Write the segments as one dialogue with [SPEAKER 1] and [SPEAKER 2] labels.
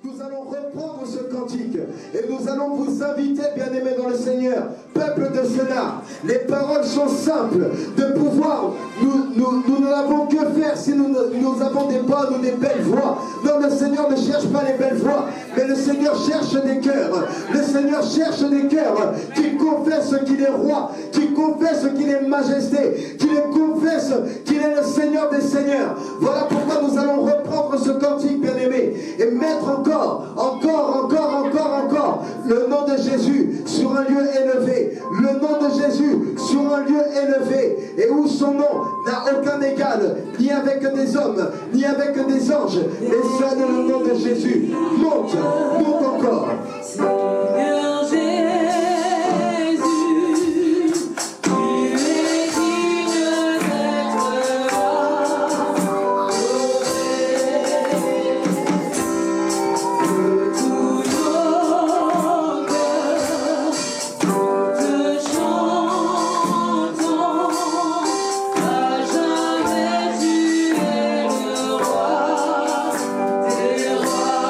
[SPEAKER 1] Nous allons reprendre ce cantique et nous allons vous inviter, bien-aimés dans le Seigneur, peuple de cela. Les paroles sont simples, de pouvoir, nous n'avons que faire si nous avons des bonnes ou des belles voix. Non, le Seigneur ne cherche pas les belles voix, mais le Seigneur cherche des cœurs. Le Seigneur cherche des cœurs qui confessent qu'il est roi, qui confessent qu'il est majesté, qui confessent qu'il est le Seigneur des Seigneurs. Voilà pourquoi nous allons reprendre ce cantique, bien-aimé, et mettre encore le nom de Jésus sur un lieu élevé, le nom de Jésus sur un lieu élevé, et où son nom n'a aucun égal, ni avec des hommes, ni avec des anges, mais seul le nom de Jésus monte encore.
[SPEAKER 2] Des rois.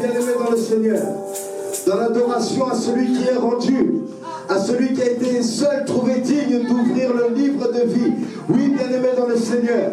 [SPEAKER 1] bien-aimés dans le Seigneur, dans l'adoration à celui qui est rendu, à celui qui a été seul trouvé digne d'ouvrir le livre de vie. Oui, bien-aimés dans le Seigneur,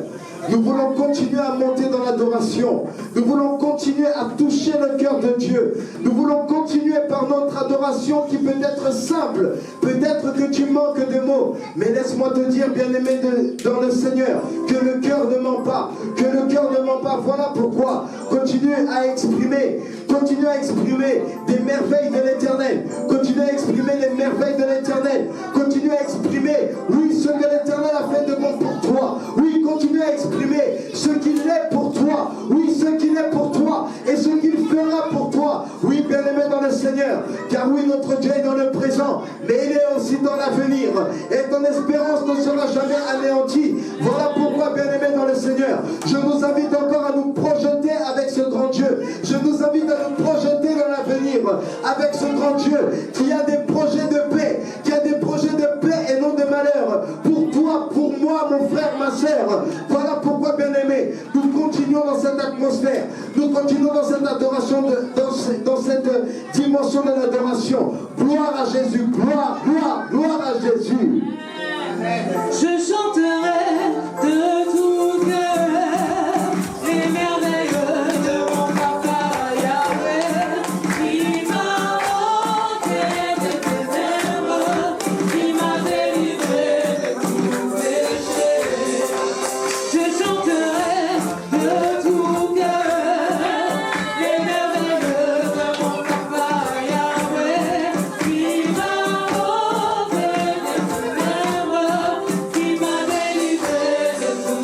[SPEAKER 1] nous voulons continuer à monter dans l'adoration. Nous voulons continuer à toucher le cœur de Dieu. Nous voulons continuer par notre adoration qui peut être simple. Peut-être que tu manques de mots. Mais laisse-moi te dire, bien-aimé dans le Seigneur, que le cœur ne ment pas. Que le cœur ne ment pas. Voilà pourquoi. Continue à exprimer. Continue à exprimer des merveilles de l'Éternel. Continue à exprimer les merveilles de l'Éternel. Continue à exprimer, oui, ce que l'Éternel a fait de bon pour toi. Oui, continue à exprimer ce qu'il est pour toi. Oui, ce qu'il est pour toi et ce qu'il fera pour toi. Oui, bien-aimé dans le Seigneur, car oui, notre Dieu est dans le présent, mais il est aussi dans l'avenir. Et ton espérance ne sera jamais anéantie. Voilà pourquoi, bien-aimé dans le Seigneur, je nous invite encore à nous projeter avec ce grand Dieu. Je nous invite à nous projeter dans l'avenir avec ce grand Dieu qui a des projets de paix, qui a des projets de paix et non de malheur. Pour toi, pour moi, mon frère, ma sœur. Voilà pourquoi, bien-aimé, nous continuons dans cette atmosphère. Nous continuons dans cette adoration, dans cette dimension de l'adoration. Gloire à Jésus, gloire, gloire, gloire à Jésus.
[SPEAKER 2] Je chanterai de tout cœur les merveilles de mon papa Yahweh, qui m'a ôté des ténèbres, qui m'a délivré de tout péché. Je chanterai de tout cœur les merveilles de mon papa Yahweh, qui m'a ôté des ténèbres, qui m'a délivré de tout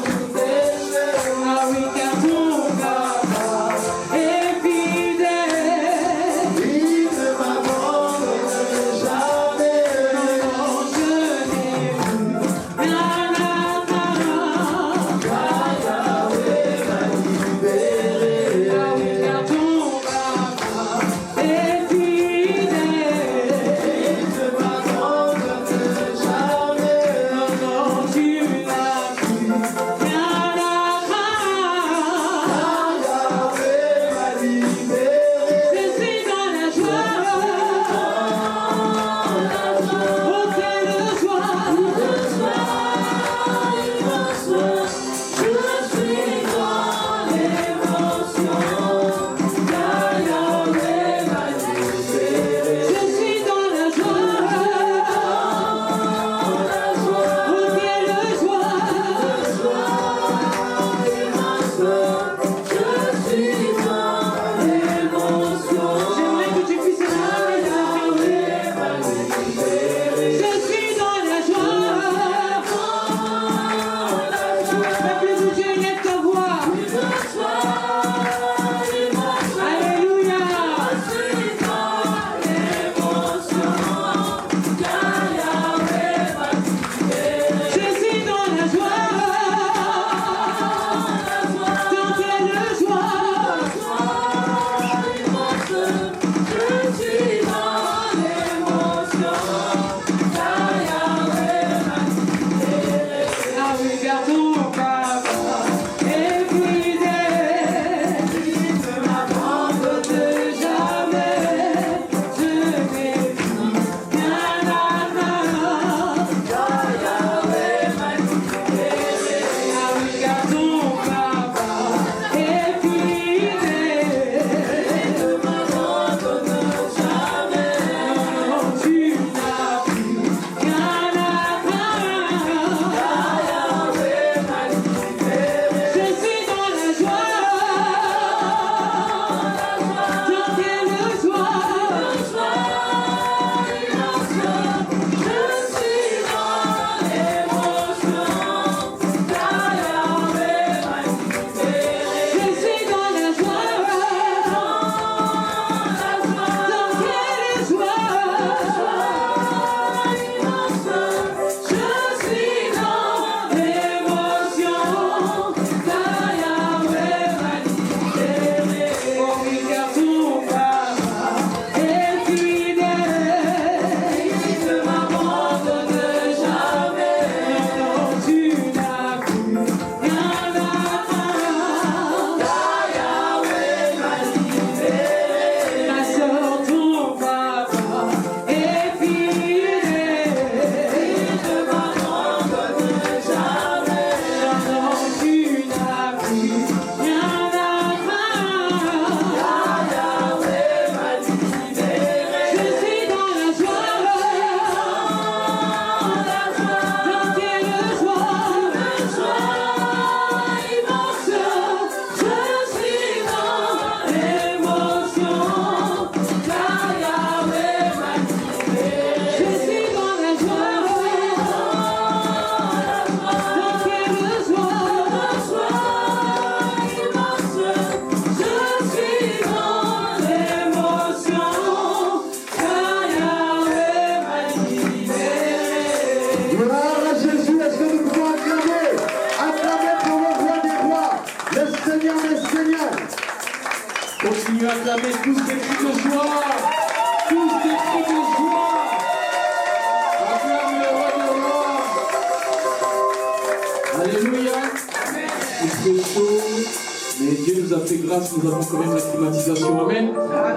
[SPEAKER 3] grâce, nous avons quand même la climatisation. Amen.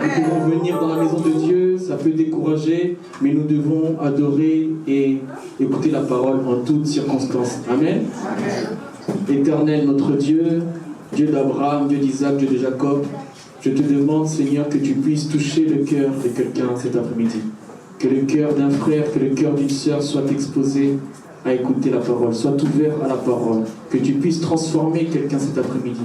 [SPEAKER 3] Nous pouvons venir dans la maison de Dieu, ça peut décourager, mais nous devons adorer et écouter la parole en toutes circonstances. Amen. Éternel notre Dieu, Dieu d'Abraham, Dieu d'Isaac, Dieu de Jacob, je te demande, Seigneur, que tu puisses toucher le cœur de quelqu'un cet après-midi. Que le cœur d'un frère, que le cœur d'une sœur soit exposé à écouter la parole, soit ouvert à la parole. Que tu puisses transformer quelqu'un cet après-midi.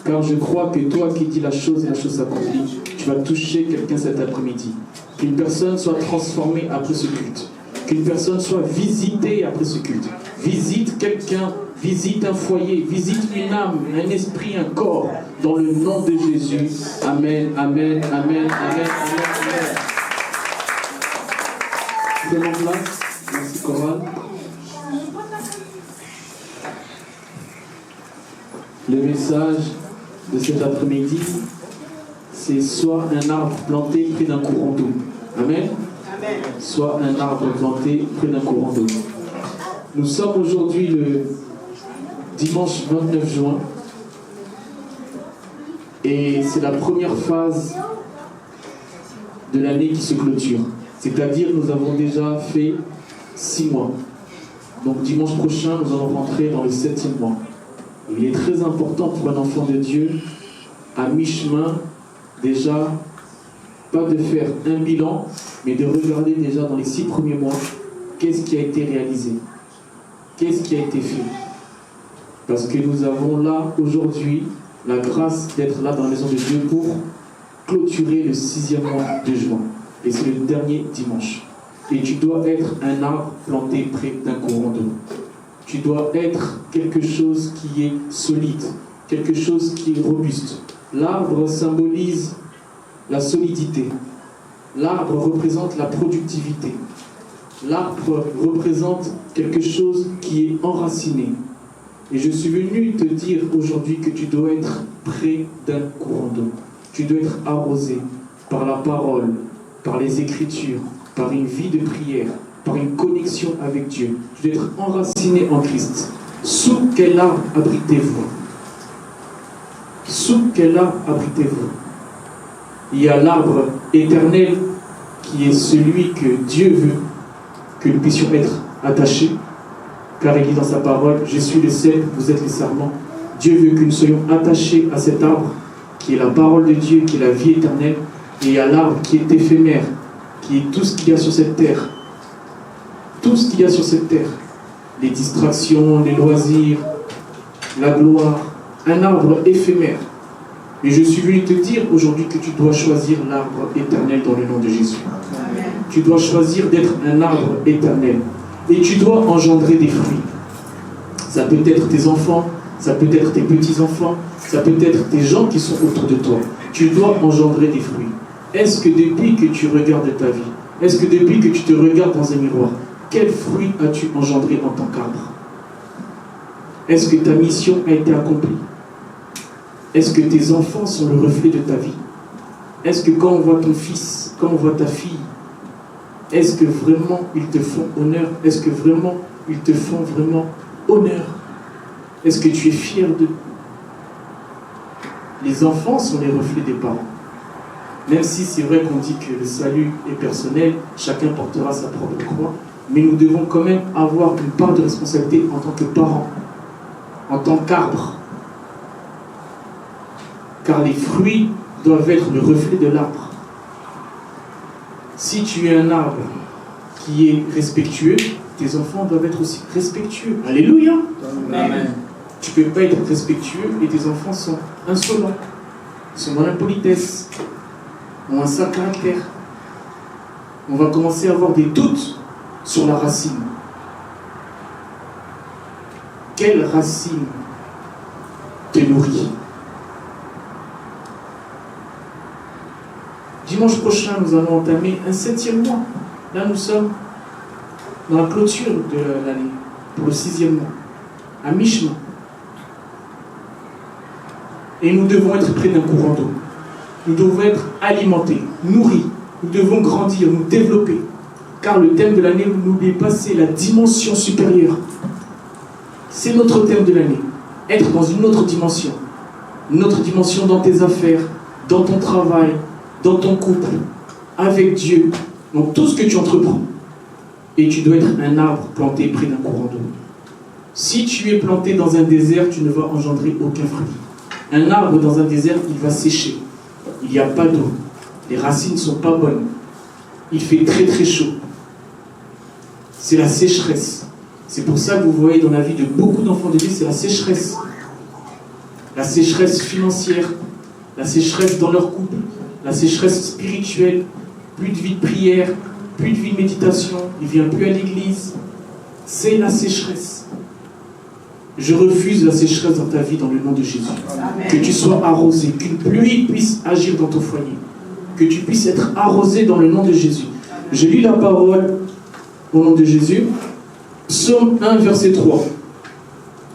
[SPEAKER 3] Car je crois que toi qui dis la chose et la chose s'accomplit, tu vas toucher quelqu'un cet après-midi. Qu'une personne soit transformée après ce culte. Qu'une personne soit visitée après ce culte. Visite quelqu'un, visite un foyer, visite une âme, un esprit, un corps. Dans le nom de Jésus. Amen, amen, amen, amen, amen, amen. Prenons place. Merci, chorale. Le message de cet après-midi, c'est soit un arbre planté près d'un courant d'eau. Amen. Soit un arbre planté près d'un courant d'eau. Nous sommes aujourd'hui le dimanche 29 juin. Et c'est la première phase de l'année qui se clôture. C'est-à-dire nous avons déjà fait 6 mois. Donc dimanche prochain, nous allons rentrer dans le 7e mois. Il est très important pour un enfant de Dieu, à mi-chemin, déjà, pas de faire un bilan, mais de regarder déjà dans les 6 premiers mois, qu'est-ce qui a été réalisé, qu'est-ce qui a été fait. Parce que nous avons là, aujourd'hui, la grâce d'être là dans la maison de Dieu pour clôturer le 6e mois de juin. Et c'est le dernier dimanche. Et tu dois être un arbre planté près d'un courant d'eau. Tu dois être quelque chose qui est solide, quelque chose qui est robuste. L'arbre symbolise la solidité. L'arbre représente la productivité. L'arbre représente quelque chose qui est enraciné. Et je suis venu te dire aujourd'hui que tu dois être près d'un courant d'eau. Tu dois être arrosé par la parole, par les Écritures, par une vie de prière, par une connexion avec Dieu. Tu dois être enraciné en Christ. Sous quel arbre abritez-vous? Sous quel arbre abritez-vous? Il y a l'arbre éternel qui est celui que Dieu veut que nous puissions être attachés. Car il dit dans sa parole, je suis le cep, vous êtes les sarments. Dieu veut que nous soyons attachés à cet arbre, qui est la parole de Dieu, qui est la vie éternelle. Et il y a l'arbre qui est éphémère, qui est tout ce qu'il y a sur cette terre. Tout ce qu'il y a sur cette terre. Les distractions, les loisirs, la gloire. Un arbre éphémère. Mais je suis venu te dire aujourd'hui que tu dois choisir l'arbre éternel dans le nom de Jésus. Amen. Tu dois choisir d'être un arbre éternel. Et tu dois engendrer des fruits. Ça peut être tes enfants, ça peut être tes petits-enfants, ça peut être des gens qui sont autour de toi. Tu dois engendrer des fruits. Est-ce que depuis que tu regardes ta vie, est-ce que depuis que tu te regardes dans un miroir, quel fruit as-tu engendré en tant qu'arbre? Est-ce que ta mission a été accomplie? Est-ce que tes enfants sont le reflet de ta vie? Est-ce que quand on voit ton fils, quand on voit ta fille, est-ce que vraiment ils te font honneur? Est-ce que vraiment ils te font vraiment honneur? Est-ce que tu es fier d'eux? Les enfants sont les reflets des parents. Même si c'est vrai qu'on dit que le salut est personnel, chacun portera sa propre croix, mais nous devons quand même avoir une part de responsabilité en tant que parents, en tant qu'arbre. Car les fruits doivent être le reflet de l'arbre. Si tu es un arbre qui est respectueux, tes enfants doivent être aussi respectueux. Alléluia. Amen. Tu ne peux pas être respectueux et tes enfants sont insolents, sont dans l'impolitesse, ont un sale caractère. On va commencer à avoir des doutes sur la racine. Quelle racine te nourrit? Dimanche prochain, nous allons entamer un 7e mois. Là, nous sommes dans la clôture de l'année, pour le 6e mois, à mi-chemin. Et nous devons être près d'un courant d'eau. Nous devons être alimentés, nourris. Nous devons grandir, nous développer. Car le thème de l'année, n'oubliez pas, c'est la dimension supérieure. C'est notre thème de l'année. Être dans une autre dimension. une autre dimension dans tes affaires, dans ton travail, dans ton couple, avec Dieu, dans tout ce que tu entreprends. Et tu dois être un arbre planté près d'un courant d'eau. Si tu es planté dans un désert, tu ne vas engendrer aucun fruit. Un arbre dans un désert, il va sécher. Il n'y a pas d'eau. Les racines ne sont pas bonnes. Il fait très très chaud. C'est la sécheresse. C'est pour ça que vous voyez dans la vie de beaucoup d'enfants de Dieu, c'est la sécheresse. La sécheresse financière, la sécheresse dans leur couple, la sécheresse spirituelle, plus de vie de prière, plus de vie de méditation, il ne vient plus à l'église. C'est la sécheresse. Je refuse la sécheresse dans ta vie dans le nom de Jésus. Amen. Que tu sois arrosé, qu'une pluie puisse agir dans ton foyer. Que tu puisses être arrosé dans le nom de Jésus. Je lis la parole au nom de Jésus. Psaume 1, verset 3.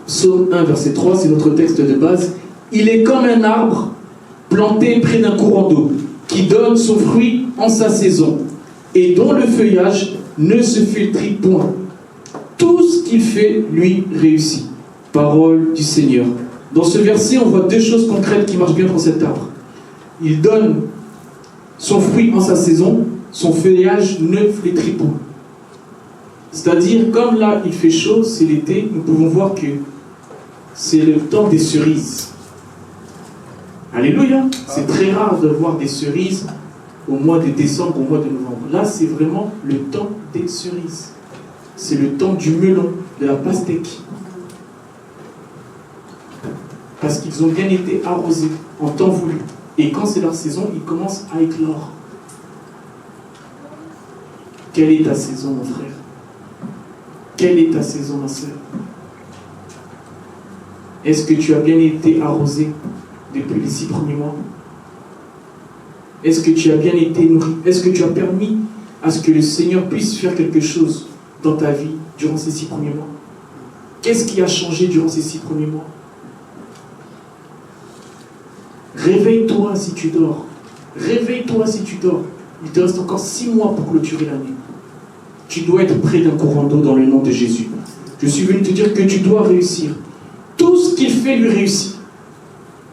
[SPEAKER 3] Psaume 1, verset 3, c'est notre texte de base. Il est comme un arbre planté près d'un courant d'eau, qui donne son fruit en sa saison, et dont le feuillage ne se flétrit point. Tout ce qu'il fait, lui, réussit. Parole du Seigneur. Dans ce verset, on voit deux choses concrètes qui marchent bien pour cet arbre. Il donne son fruit en sa saison, son feuillage ne flétrit point. C'est-à-dire, comme là, il fait chaud, c'est l'été, nous pouvons voir que c'est le temps des cerises. Alléluia. C'est très rare de voir des cerises au mois de décembre, au mois de novembre. Là, c'est vraiment le temps des cerises. C'est le temps du melon, de la pastèque. Parce qu'ils ont bien été arrosés en temps voulu. Et quand c'est leur saison, ils commencent à éclore. Quelle est ta saison, mon frère? Quelle est ta saison, ma soeur? Est-ce que tu as bien été arrosé depuis les 6 premiers mois? Est-ce que tu as bien été nourri? Est-ce que tu as permis à ce que le Seigneur puisse faire quelque chose dans ta vie durant ces 6 premiers mois? Qu'est-ce qui a changé durant ces 6 premiers mois? Réveille-toi si tu dors. Réveille-toi si tu dors. Il te reste encore 6 mois pour clôturer l'année. Tu dois être près d'un courant d'eau dans le nom de Jésus. Je suis venu te dire que tu dois réussir. Tout ce qu'il fait lui réussit.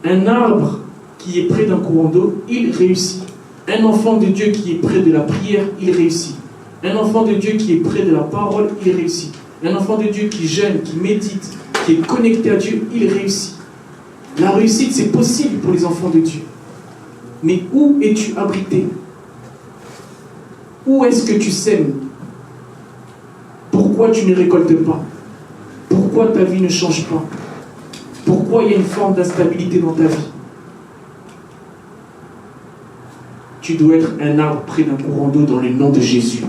[SPEAKER 3] Un arbre qui est près d'un courant d'eau, il réussit. Un enfant de Dieu qui est près de la prière, il réussit. Un enfant de Dieu qui est près de la parole, il réussit. Un enfant de Dieu qui jeûne, qui médite, qui est connecté à Dieu, il réussit. La réussite, c'est possible pour les enfants de Dieu. Mais où es-tu abrité? Où est-ce que tu sèmes? Pourquoi tu ne récoltes pas? Pourquoi ta vie ne change pas? Pourquoi il y a une forme d'instabilité dans ta vie? Tu dois être un arbre près d'un courant d'eau dans le nom de Jésus.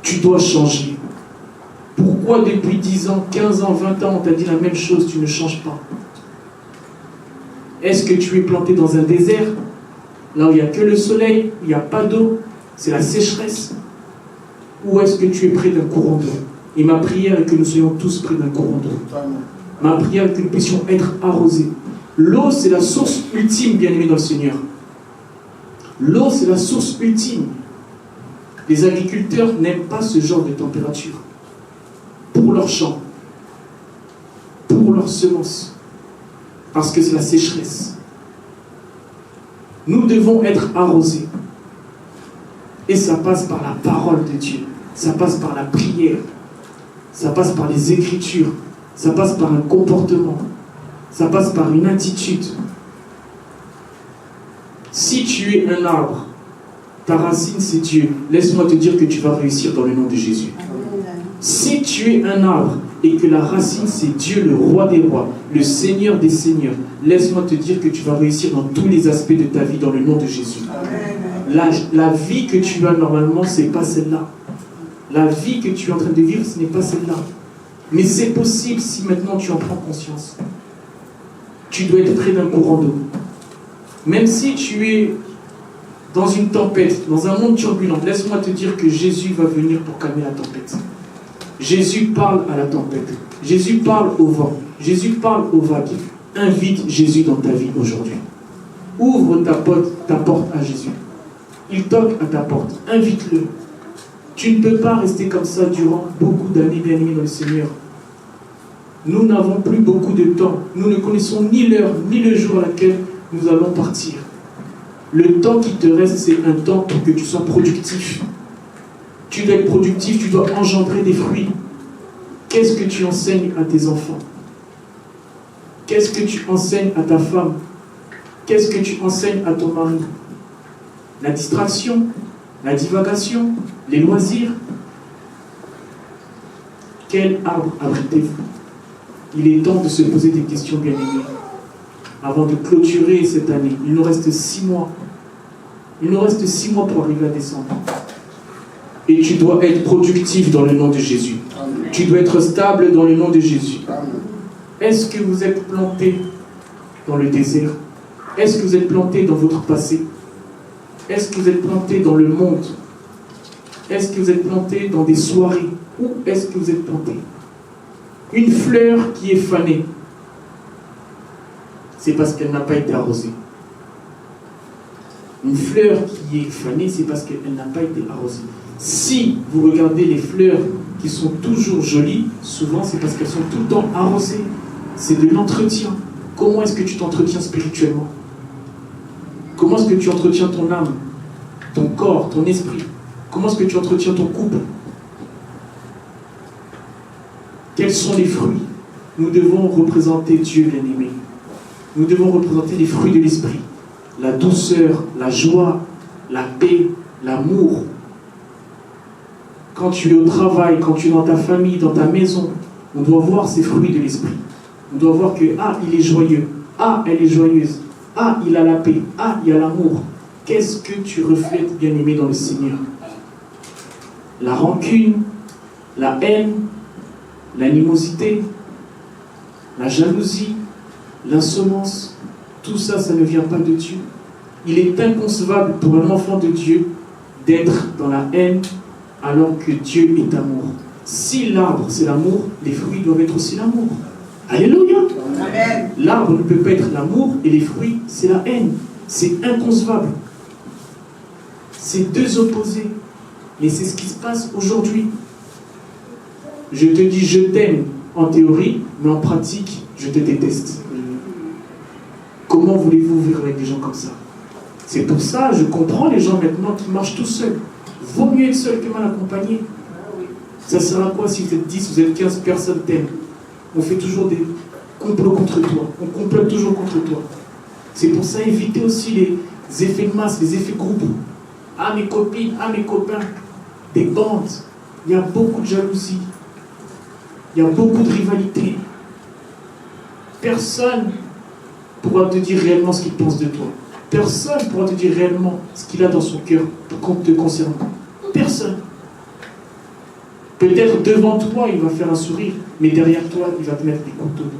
[SPEAKER 3] Tu dois changer. Pourquoi depuis 10 ans, 15 ans, 20 ans, on t'a dit la même chose, tu ne changes pas? Est-ce que tu es planté dans un désert, là où il n'y a que le soleil, il n'y a pas d'eau, c'est la sécheresse? Ou est-ce que tu es près d'un courant d'eau? Et ma prière est que nous soyons tous près d'un courant d'eau. Ma prière est que nous puissions être arrosés. L'eau, c'est la source ultime, bien-aimés dans le Seigneur. L'eau, c'est la source ultime. Les agriculteurs n'aiment pas ce genre de température. Pour leurs champs, pour leurs semences. Parce que c'est la sécheresse. Nous devons être arrosés. Et ça passe par la parole de Dieu. Ça passe par la prière. Ça passe par les Écritures. Ça passe par un comportement. Ça passe par une attitude. Si tu es un arbre, ta racine c'est Dieu. Laisse-moi te dire que tu vas réussir dans le nom de Jésus. Si tu es un arbre et que la racine c'est Dieu, le roi des rois, le Seigneur des seigneurs, laisse-moi te dire que tu vas réussir dans tous les aspects de ta vie dans le nom de Jésus. La vie que tu as normalement, ce n'est pas celle-là. La vie que tu es en train de vivre, ce n'est pas celle-là. Mais c'est possible si maintenant tu en prends conscience. Tu dois être près d'un courant d'eau. Même si tu es dans une tempête, dans un monde turbulent, laisse-moi te dire que Jésus va venir pour calmer la tempête. Jésus parle à la tempête. Jésus parle au vent. Jésus parle aux vagues. Invite Jésus dans ta vie aujourd'hui. Ouvre ta porte à Jésus. Il toque à ta porte. Invite-le. Tu ne peux pas rester comme ça durant beaucoup d'années, bien-aimés dans le Seigneur. Nous n'avons plus beaucoup de temps. Nous ne connaissons ni l'heure, ni le jour à laquelle nous allons partir. Le temps qui te reste, c'est un temps pour que tu sois productif. Tu dois être productif, tu dois engendrer des fruits. Qu'est-ce que tu enseignes à tes enfants? Qu'est-ce que tu enseignes à ta femme? Qu'est-ce que tu enseignes à ton mari? La distraction, la divagation, les loisirs. Quel arbre abritez-vous? Il est temps de se poser des questions, bien-aimés. Avant de clôturer cette année, il nous reste 6 mois. Il nous reste 6 mois pour arriver à décembre. Et tu dois être productif dans le nom de Jésus. Amen. Tu dois être stable dans le nom de Jésus. Est-ce que vous êtes planté dans le désert? Est-ce que vous êtes planté dans votre passé? Est-ce que vous êtes planté dans le monde? Est-ce que vous êtes planté dans des soirées? Où est-ce que vous êtes planté? Une fleur qui est fanée, c'est parce qu'elle n'a pas été arrosée. Une fleur qui est fanée, c'est parce qu'elle n'a pas été arrosée. Si vous regardez les fleurs qui sont toujours jolies, souvent c'est parce qu'elles sont tout le temps arrosées. C'est de l'entretien. Comment est-ce que tu t'entretiens spirituellement? Comment est-ce que tu entretiens ton âme, ton corps, ton esprit? Comment est-ce que tu entretiens ton couple? Quels sont les fruits? Nous devons représenter Dieu, bien-aimé. Nous devons représenter les fruits de l'esprit. La douceur, la joie, la paix, l'amour. Quand tu es au travail, quand tu es dans ta famille, dans ta maison, on doit voir ces fruits de l'esprit. On doit voir que, ah, il est joyeux. Ah, elle est joyeuse. Ah, il a la paix. Ah, il y a l'amour. Qu'est-ce que tu reflètes, bien-aimé, dans le Seigneur? La rancune, la haine, l'animosité, la jalousie, l'insolence, tout ça, ça ne vient pas de Dieu. Il est inconcevable pour un enfant de Dieu d'être dans la haine alors que Dieu est amour. Si l'arbre c'est l'amour, les fruits doivent être aussi l'amour. Alléluia. Amen. L'arbre ne peut pas être l'amour et les fruits c'est la haine. C'est inconcevable. C'est deux opposés. Mais c'est ce qui se passe aujourd'hui. Je te dis je t'aime en théorie, mais en pratique, je te déteste. Comment voulez-vous vivre avec des gens comme ça? C'est pour ça, je comprends les gens maintenant qui marchent tout seuls. Vaut mieux être seul que mal accompagné. Ça sert à quoi si vous êtes 10, vous êtes 15, personne t'aime? On fait toujours des complots contre toi. On complote toujours contre toi. C'est pour ça, évitez aussi les effets de masse, les effets groupes. Ah, mes copines, ah, mes copains. Des bandes. Il y a beaucoup de jalousie. Il y a beaucoup de rivalité. Personne pourra te dire réellement ce qu'il pense de toi. Personne ne pourra te dire réellement ce qu'il a dans son cœur te concernant. Personne. Peut-être devant toi, il va faire un sourire, mais derrière toi, il va te mettre des couteaux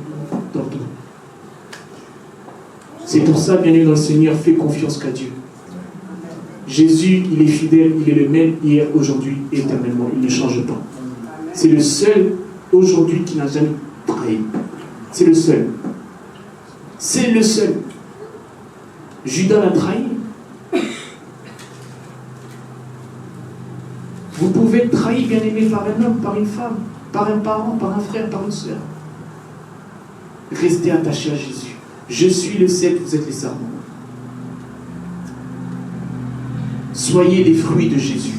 [SPEAKER 3] dans le dos. C'est pour ça, bien aimé dans le Seigneur, fais confiance qu'à Dieu. Jésus, il est fidèle, il est le même hier, aujourd'hui, éternellement. Il ne change pas. C'est le seul aujourd'hui qui n'a jamais trahi. C'est le seul. C'est le seul. Judas l'a trahi. Vous pouvez être trahi, bien aimé, par un homme, par une femme, par un parent, par un frère, par une sœur. Restez attachés à Jésus. Je suis le 7, vous êtes les serments. Soyez les fruits de Jésus.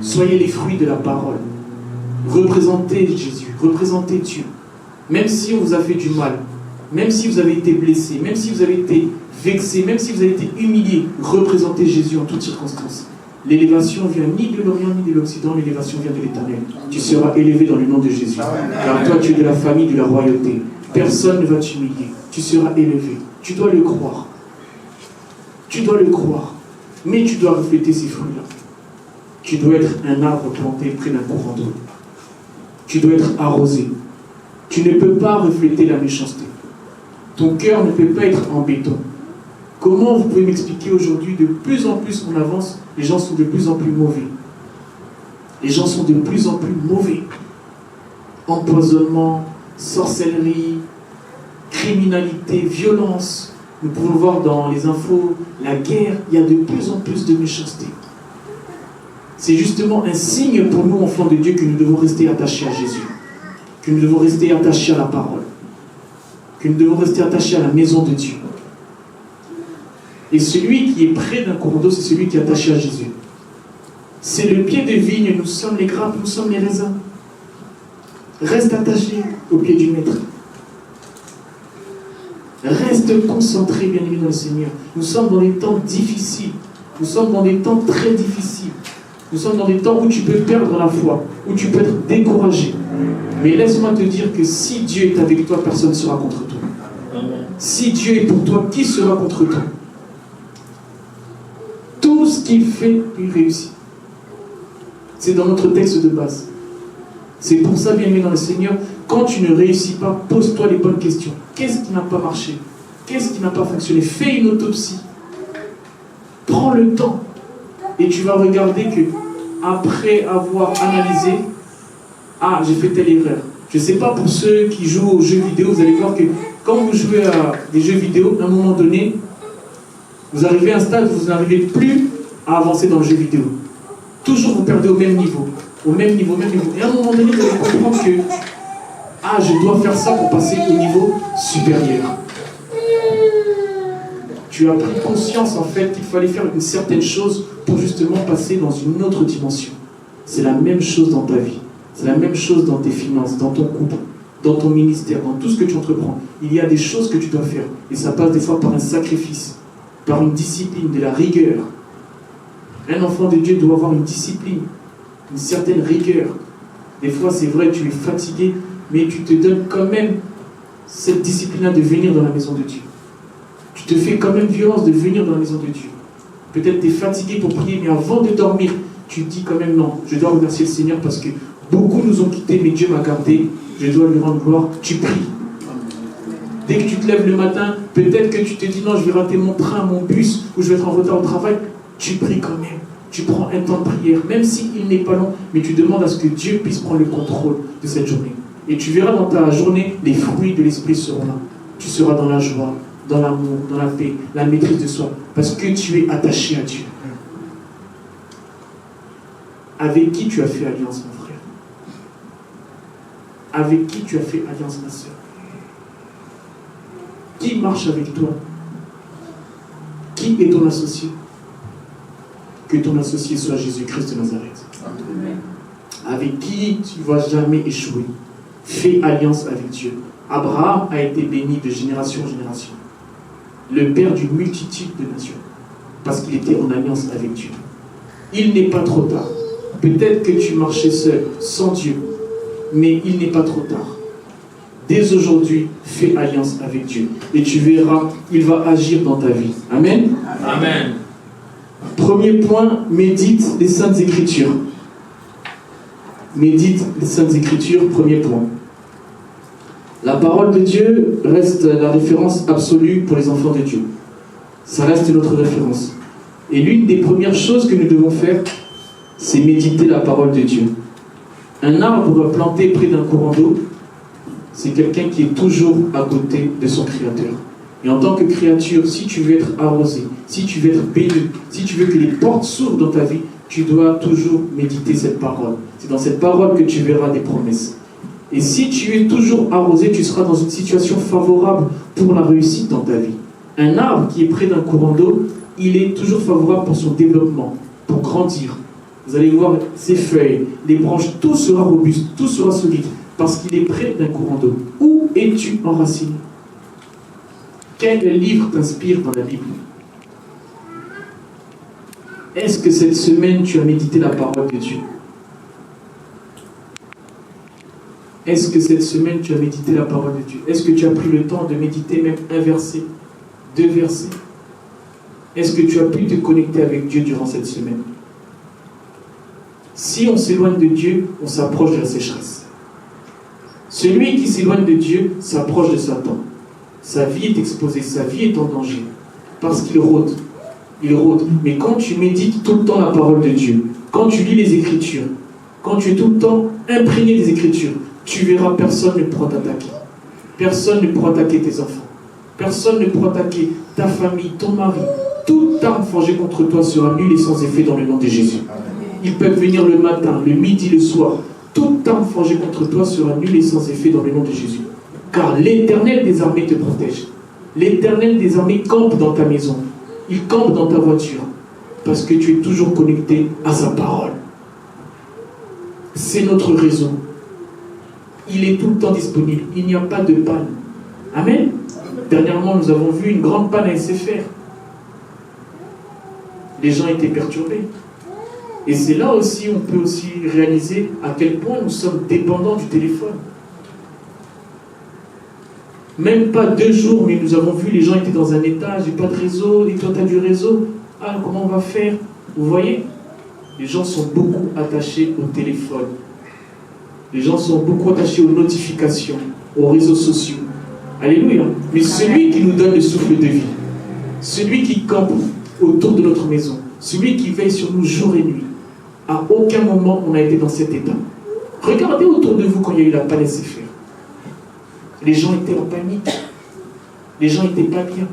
[SPEAKER 3] Soyez les fruits de la parole. Représentez Jésus, représentez Dieu. Même si on vous a fait du mal, même si vous avez été blessé, même si vous avez été vexé, même si vous avez été humilié, représentez Jésus en toutes circonstances. L'élévation vient ni de l'Orient ni de l'Occident, l'élévation vient de l'Éternel. Tu seras élevé dans le nom de Jésus. Car toi, tu es de la famille de la royauté. Personne ne va t'humilier. Tu seras élevé. Tu dois le croire. Tu dois le croire. Mais tu dois refléter ces fruits-là. Tu dois être un arbre planté près d'un courant d'eau. Tu dois être arrosé. Tu ne peux pas refléter la méchanceté. Ton cœur ne peut pas être en béton. Comment vous pouvez m'expliquer aujourd'hui, de plus en plus on avance, les gens sont de plus en plus mauvais. Les gens sont de plus en plus mauvais. Empoisonnement, sorcellerie, criminalité, violence. Nous pouvons le voir dans les infos, la guerre, il y a de plus en plus de méchanceté. C'est justement un signe pour nous, enfants de Dieu, que nous devons rester attachés à Jésus. que nous devons rester attachés à la parole, que nous devons rester attachés à la maison de Dieu. Et celui qui est près d'un cours d'eau, c'est celui qui est attaché à Jésus. C'est le pied de vigne, nous sommes les grappes, nous sommes les raisins. Reste attaché au pied du maître. Reste concentré, bien aimé, dans le Seigneur. Nous sommes dans des temps difficiles. Nous sommes dans des temps très difficiles. Nous sommes dans des temps où tu peux perdre la foi, où tu peux être découragé. Mais laisse-moi te dire que si Dieu est avec toi, personne ne sera contre toi. Amen. Si Dieu est pour toi, qui sera contre toi? Tout ce qu'il fait, il réussit. C'est dans notre texte de base. C'est pour ça, bien aimé dans le Seigneur, quand tu ne réussis pas, pose-toi les bonnes questions. Qu'est-ce qui n'a pas marché? Qu'est-ce qui n'a pas fonctionné? Fais une autopsie. Prends le temps. Et tu vas regarder que, après avoir analysé, ah, j'ai fait telle erreur. Je ne sais pas pour ceux qui jouent aux jeux vidéo, vous allez voir que quand vous jouez à des jeux vidéo, à un moment donné, vous arrivez à un stade où vous n'arrivez plus à avancer dans le jeu vidéo. Toujours vous perdez au même niveau. Au même niveau, au même niveau. Et à un moment donné, vous allez comprendre que ah, je dois faire ça pour passer au niveau supérieur. Tu as pris conscience en fait qu'il fallait faire une certaine chose pour justement passer dans une autre dimension. C'est la même chose dans ta vie. C'est la même chose dans tes finances, dans ton couple, dans ton ministère, dans tout ce que tu entreprends. Il y a des choses que tu dois faire. Et ça passe des fois par un sacrifice, par une discipline, de la rigueur. Un enfant de Dieu doit avoir une discipline, une certaine rigueur. Des fois, c'est vrai, tu es fatigué, mais tu te donnes quand même cette discipline-là de venir dans la maison de Dieu. Tu te fais quand même violence de venir dans la maison de Dieu. Peut-être tu es fatigué pour prier, mais avant de dormir, tu te dis quand même non, je dois remercier le Seigneur parce que beaucoup nous ont quittés, mais Dieu m'a gardé, je dois lui rendre gloire. Tu pries. Dès que tu te lèves le matin, peut-être que tu te dis non, je vais rater mon train, mon bus, ou je vais être en retard au travail. Tu pries quand même. Tu prends un temps de prière, même s'il n'est pas long, mais tu demandes à ce que Dieu puisse prendre le contrôle de cette journée. Et tu verras dans ta journée, les fruits de l'Esprit seront là. Tu seras dans la joie, dans l'amour, dans la paix, la maîtrise de soi, parce que tu es attaché à Dieu. Avec qui tu as fait alliance, mon frère? Avec qui tu as fait alliance, ma soeur? Qui marche avec toi? Qui est ton associé? Que ton associé soit Jésus-Christ de Nazareth. Amen. Avec qui tu ne vas jamais échouer. Fais alliance avec Dieu. Abraham a été béni de génération en génération. Le père d'une multitude de nations. Parce qu'il était en alliance avec Dieu. Il n'est pas trop tard. Peut-être que tu marchais seul, sans Dieu. Mais il n'est pas trop tard. Dès aujourd'hui, fais alliance avec Dieu. Et tu verras, il va agir dans ta vie. Amen.
[SPEAKER 4] Amen.
[SPEAKER 3] Premier point, médite les Saintes Écritures. Médite les Saintes Écritures, premier point. La parole de Dieu reste la référence absolue pour les enfants de Dieu. Ça reste notre référence. Et l'une des premières choses que nous devons faire, c'est méditer la parole de Dieu. Un arbre planté près d'un courant d'eau, c'est quelqu'un qui est toujours à côté de son Créateur. Et en tant que créature, si tu veux être arrosé, si tu veux être béni, si tu veux que les portes s'ouvrent dans ta vie, tu dois toujours méditer cette parole. C'est dans cette parole que tu verras des promesses. Et si tu es toujours arrosé, tu seras dans une situation favorable pour la réussite dans ta vie. Un arbre qui est près d'un courant d'eau, il est toujours favorable pour son développement, pour grandir. Vous allez voir ses feuilles, les branches, tout sera robuste, tout sera solide, parce qu'il est près d'un courant d'eau. Où es-tu enraciné? Quel livre t'inspire dans la Bible? Est-ce que cette semaine, tu as médité la parole de Dieu? Est-ce que cette semaine, tu as médité la parole de Dieu? Est-ce que tu as pris le temps de méditer même un verset, 2 versets? Est-ce que tu as pu te connecter avec Dieu durant cette semaine? Si on s'éloigne de Dieu, on s'approche de la sécheresse. Celui qui s'éloigne de Dieu s'approche de Satan. Sa vie est exposée, sa vie est en danger. Parce qu'il rôde. Il rôde. Mais quand tu médites tout le temps la parole de Dieu, quand tu lis les Écritures, quand tu es tout le temps imprégné des Écritures, tu verras personne ne pourra t'attaquer. Personne ne pourra attaquer tes enfants. Personne ne pourra attaquer ta famille, ton mari. Toute arme forgée contre toi sera nulle et sans effet dans le nom de Jésus. Ils peuvent venir le matin, le midi, le soir. toute arme forgée contre toi sera nulle et sans effet dans le nom de Jésus. Car l'Éternel des armées te protège. L'Éternel des armées campe dans ta maison. Il campe dans ta voiture. Parce que tu es toujours connecté à sa parole. C'est notre réseau. Il est tout le temps disponible. Il n'y a pas de panne. Amen. Dernièrement, nous avons vu une grande panne à SFR. Les gens étaient perturbés. Et c'est là aussi, on peut aussi réaliser à quel point nous sommes dépendants du téléphone. Même pas 2 jours, mais nous avons vu, les gens étaient dans un état, j'ai pas de réseau, et toi tu as du réseau, ah comment on va faire? Vous voyez? Les gens sont beaucoup attachés au téléphone. Les gens sont beaucoup attachés aux notifications, aux réseaux sociaux. Alléluia. Mais celui qui nous donne le souffle de vie, celui qui campe autour de notre maison, celui qui veille sur nous jour et nuit, à aucun moment on a été dans cet état. Regardez autour de vous quand il y a eu la panne SFR. Les gens étaient en panique. Les gens n'étaient pas bien.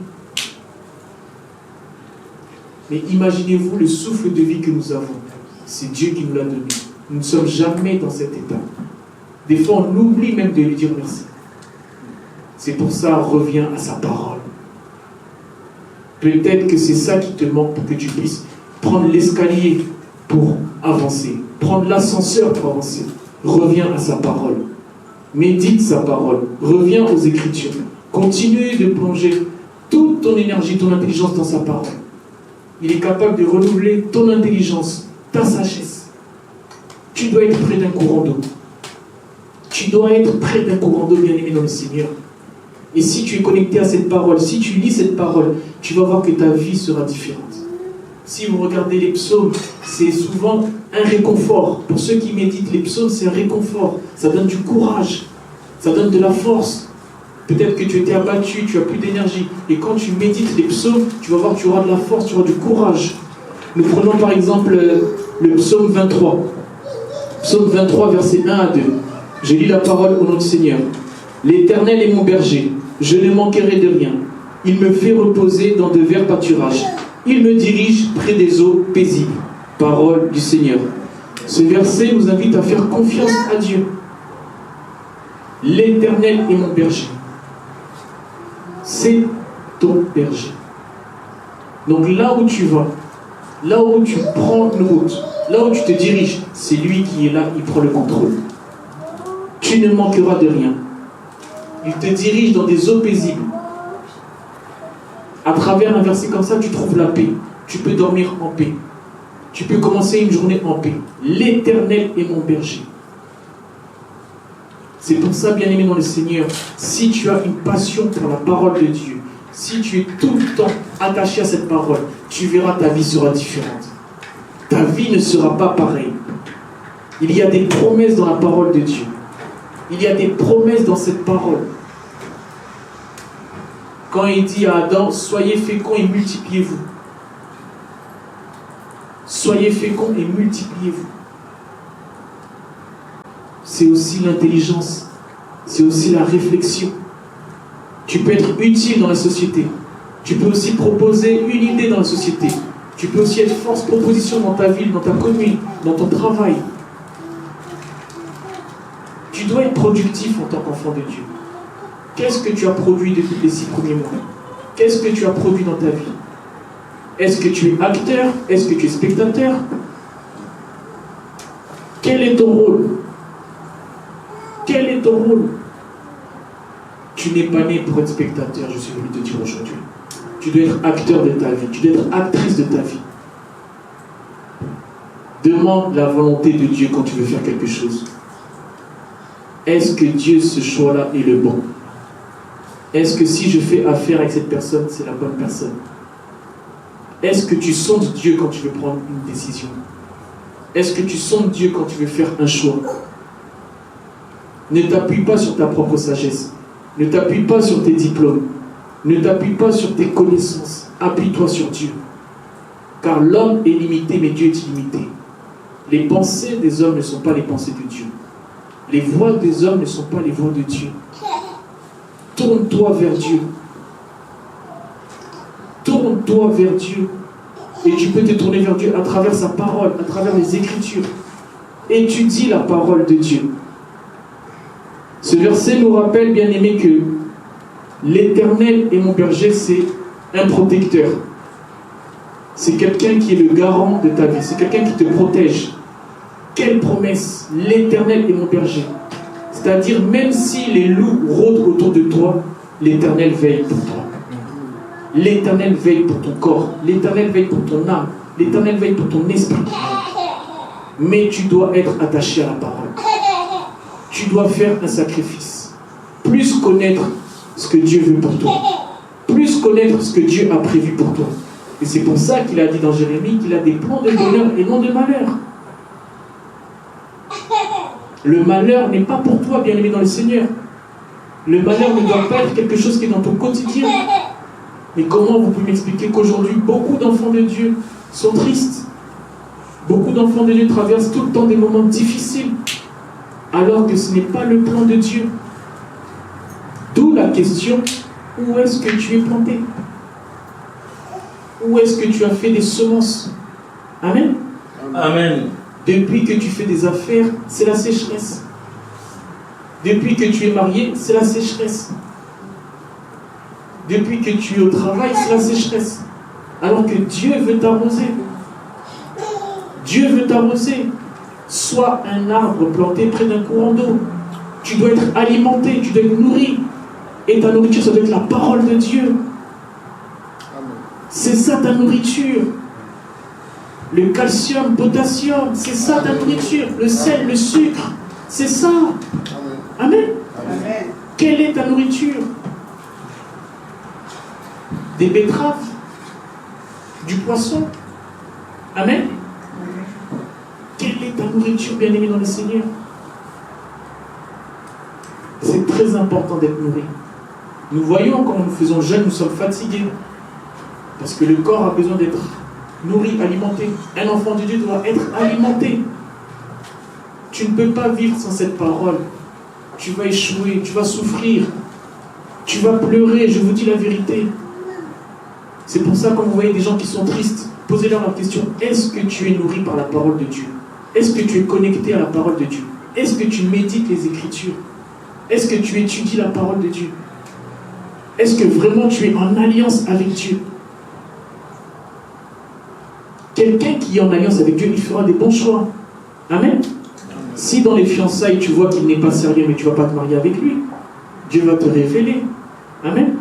[SPEAKER 3] Mais imaginez-vous le souffle de vie que nous avons. C'est Dieu qui nous l'a donné. Nous ne sommes jamais dans cet état. Des fois, on oublie même de lui dire merci. C'est pour ça, reviens à sa parole. Peut-être que c'est ça qui te manque pour que tu puisses prendre l'escalier pour avancer. Prendre l'ascenseur pour avancer. Reviens à sa parole. Médite sa parole. Reviens aux Écritures. Continue de plonger toute ton énergie, ton intelligence dans sa parole. Il est capable de renouveler ton intelligence, ta sagesse. Tu dois être près d'un courant d'eau. Tu dois être près d'un courant d'eau, bien-aimé dans le Seigneur. Et si tu es connecté à cette parole, si tu lis cette parole, tu vas voir que ta vie sera différente. Si vous regardez les psaumes, c'est souvent un réconfort. Pour ceux qui méditent les psaumes, c'est un réconfort. Ça donne du courage. Ça donne de la force. Peut-être que tu étais abattu, tu n'as plus d'énergie. Et quand tu médites les psaumes, tu vas voir que tu auras de la force, tu auras du courage. Nous prenons par exemple le psaume 23. Psaume 23, versets 1 à 2. Je lis la parole au nom du Seigneur. L'Éternel est mon berger, je ne manquerai de rien. Il me fait reposer dans de verts pâturages. Il me dirige près des eaux paisibles. Parole du Seigneur. Ce verset nous invite à faire confiance à Dieu. L'Éternel est mon berger. C'est ton berger. Donc là où tu vas, là où tu prends une route, là où tu te diriges, c'est lui qui est là, il prend le contrôle. Tu ne manqueras de rien. Il te dirige dans des eaux paisibles. À travers un verset comme ça, tu trouves la paix. Tu peux dormir en paix. Tu peux commencer une journée en paix. L'Éternel est mon berger. C'est pour ça, bien-aimé dans le Seigneur, si tu as une passion pour la parole de Dieu, si tu es tout le temps attaché à cette parole, tu verras ta vie sera différente. Ta vie ne sera pas pareille. Il y a des promesses dans la parole de Dieu. Il y a des promesses dans cette parole. Quand il dit à Adam, soyez féconds et multipliez-vous. Soyez féconds et multipliez-vous. C'est aussi l'intelligence. C'est aussi la réflexion. Tu peux être utile dans la société. Tu peux aussi proposer une idée dans la société. Tu peux aussi être force proposition dans ta ville, dans ta commune, dans ton travail. Tu dois être productif en tant qu'enfant de Dieu. Qu'est-ce que tu as produit depuis les 6 premiers mois? Qu'est-ce que tu as produit dans ta vie? Est-ce que tu es acteur? Est-ce que tu es spectateur? Quel est ton rôle? Quel est ton rôle? Tu n'es pas né pour être spectateur, je suis venu te dire aujourd'hui. Tu dois être acteur de ta vie. Tu dois être actrice de ta vie. Demande la volonté de Dieu quand tu veux faire quelque chose. Est-ce que Dieu, ce choix-là, est le bon? Est-ce que si je fais affaire avec cette personne, c'est la bonne personne? Est-ce que tu sondes Dieu quand tu veux prendre une décision? Est-ce que tu sondes Dieu quand tu veux faire un choix? Ne t'appuie pas sur ta propre sagesse. Ne t'appuie pas sur tes diplômes. Ne t'appuie pas sur tes connaissances. Appuie-toi sur Dieu. Car l'homme est limité, mais Dieu est illimité. Les pensées des hommes ne sont pas les pensées de Dieu. Les voies des hommes ne sont pas les voies de Dieu. Tourne-toi vers Dieu. Tourne-toi vers Dieu. Et tu peux te tourner vers Dieu à travers sa parole, à travers les Écritures. étudie la parole de Dieu. Ce verset nous rappelle, bien aimé, que l'Éternel est mon berger, c'est un protecteur. C'est quelqu'un qui est le garant de ta vie. C'est quelqu'un qui te protège. Quelle promesse! L'Éternel est mon berger. C'est-à-dire, même si les loups rôdent autour de toi, l'Éternel veille pour toi. L'Éternel veille pour ton corps. L'Éternel veille pour ton âme. L'Éternel veille pour ton esprit. Mais tu dois être attaché à la parole. Tu dois faire un sacrifice. Plus connaître ce que Dieu veut pour toi. Plus connaître ce que Dieu a prévu pour toi. Et c'est pour ça qu'il a dit dans Jérémie qu'il a des plans de bonheur et non de malheur. Le malheur n'est pas pour toi, bien-aimé dans le Seigneur. Le malheur ne doit pas être quelque chose qui est dans ton quotidien. Mais comment vous pouvez m'expliquer qu'aujourd'hui, beaucoup d'enfants de Dieu sont tristes? Beaucoup d'enfants de Dieu traversent tout le temps des moments difficiles, alors que ce n'est pas le plan de Dieu. D'où la question, où est-ce que tu es planté? Où est-ce que tu as fait des semences? Amen.
[SPEAKER 4] Amen.
[SPEAKER 3] Depuis que tu fais des affaires, c'est la sécheresse. Depuis que tu es marié, c'est la sécheresse. Depuis que tu es au travail, c'est la sécheresse. Alors que Dieu veut t'arroser. Dieu veut t'arroser. Sois un arbre planté près d'un courant d'eau. Tu dois être alimenté, tu dois être nourri. Et ta nourriture, ça doit être la parole de Dieu. C'est ça ta nourriture. Le calcium, potassium, c'est ça ta nourriture. Le sel, le sucre, c'est ça. Amen. Amen. Quelle est ta nourriture? Des betteraves? Du poisson? Amen. Quelle est ta nourriture, bien-aimée dans le Seigneur? C'est très important d'être nourri. Nous voyons quand nous faisons jeûne, nous sommes fatigués. Parce que le corps a besoin d'être nourri, alimenté. Un enfant de Dieu doit être alimenté. Tu ne peux pas vivre sans cette parole. Tu vas échouer, tu vas souffrir, tu vas pleurer, je vous dis la vérité. C'est pour ça, quand vous voyez des gens qui sont tristes, posez-leur la question, est-ce que tu es nourri par la parole de Dieu? Est-ce que tu es connecté à la parole de Dieu? Est-ce que tu médites les Écritures? Est-ce que tu étudies la parole de Dieu? Est-ce que vraiment tu es en alliance avec Dieu? Quelqu'un qui est en alliance avec Dieu, il fera des bons choix. Amen. Si dans les fiançailles, tu vois qu'il n'est pas sérieux, mais tu ne vas pas te marier avec lui, Dieu va te révéler. Amen.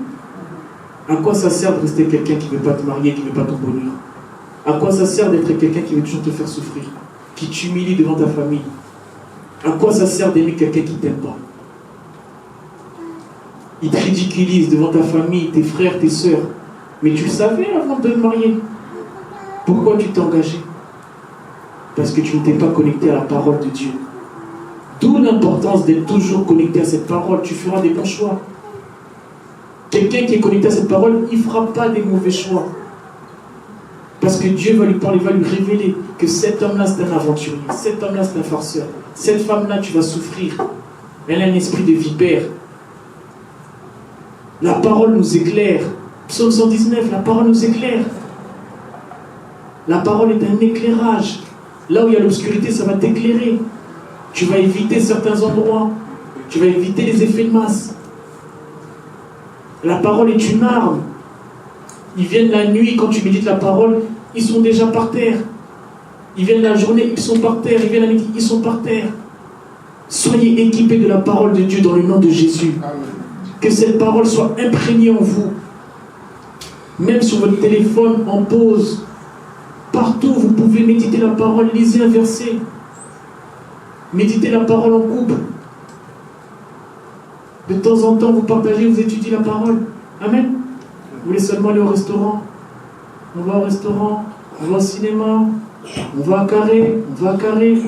[SPEAKER 3] À quoi ça sert de rester quelqu'un qui ne veut pas te marier, qui ne veut pas ton bonheur? À quoi ça sert d'être quelqu'un qui veut toujours te faire souffrir, qui t'humilie devant ta famille? À quoi ça sert d'aimer quelqu'un qui ne t'aime pas? Il te ridiculise devant ta famille, tes frères, tes sœurs. Mais tu le savais avant de te marier. Pourquoi tu t'es engagé? Parce que tu ne t'es pas connecté à la parole de Dieu. D'où l'importance d'être toujours connecté à cette parole. Tu feras des bons choix. Quelqu'un qui est connecté à cette parole, il ne fera pas des mauvais choix. Parce que Dieu va lui parler, va lui révéler que cet homme-là, c'est un aventurier. Cet homme-là, c'est un farceur. Cette femme-là, tu vas souffrir. Elle a un esprit de vipère. La parole nous éclaire. Psaume 119, la parole nous éclaire. La parole est un éclairage. Là où il y a l'obscurité, ça va t'éclairer. Tu vas éviter certains endroits. Tu vas éviter les effets de masse. La parole est une arme. Ils viennent la nuit, quand tu médites la parole, ils sont déjà par terre. Ils viennent la journée, ils sont par terre. Ils viennent la nuit, ils sont par terre. Soyez équipés de la parole de Dieu dans le nom de Jésus. Que cette parole soit imprégnée en vous. Même sur votre téléphone, en pause. Partout, vous pouvez méditer la parole, lisez un verset. Méditez la parole en couple. De temps en temps, vous partagez, vous étudiez la parole. Amen. Vous voulez seulement aller au restaurant? On va au restaurant, on va au cinéma, on va à Carré, on va à Carré.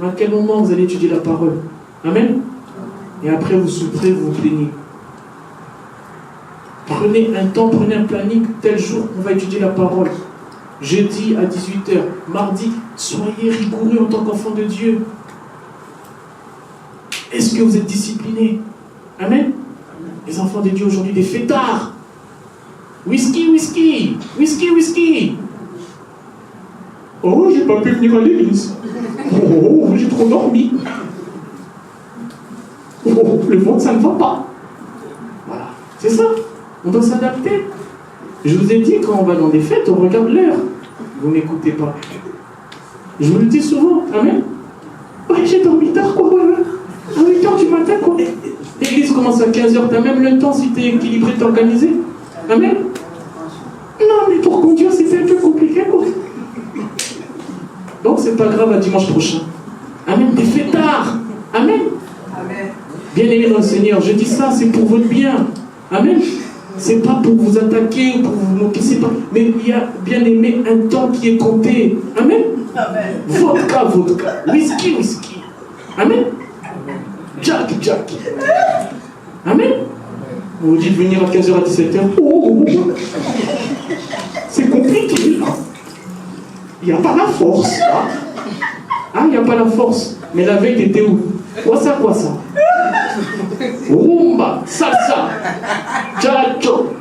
[SPEAKER 3] À quel moment vous allez étudier la parole? Amen. Et après, vous souffrez, vous vous plaignez. Prenez un temps, prenez un planning. Tel jour, on va étudier la parole. Jeudi à 18h, mardi, soyez rigoureux en tant qu'enfant de Dieu. Est-ce que vous êtes disciplinés? Amen. Les enfants de Dieu aujourd'hui, des fêtards. Whisky, whisky, whisky, whisky. Oh, j'ai pas pu venir à l'église. Oh, j'ai trop dormi. Oh, le ventre, ça ne va pas. Voilà, c'est ça. On doit s'adapter. Je vous ai dit, quand on va dans des fêtes, on regarde l'heure. Vous n'écoutez pas. Je vous le dis souvent. Amen. Ouais, j'ai dormi tard, quoi. À 8h du matin, quoi. L'église commence à 15h. T'as même le temps si t'es équilibré, t'organiser. Amen. Non, mais pour conduire, c'est un peu compliqué, quoi. Donc, c'est pas grave, à dimanche prochain. Amen. Des fêtards. Amen.
[SPEAKER 2] Amen.
[SPEAKER 3] Bien-aimés dans le Seigneur, je dis ça, c'est pour votre bien. Amen. C'est pas pour vous attaquer ou pour vous moquer, c'est pas. Mais il y a, bien aimé, un temps qui est compté. Amen.
[SPEAKER 2] Amen.
[SPEAKER 3] Vodka, whisky. Amen. Jack. Amen. On vous dit de venir à 15h à 17h. Oh. C'est compliqué. Il n'y a pas la force. Ah, il n'y a pas la force. Mais la veille, t'étais où? Quoi ça? Rumba, salsa, chacho.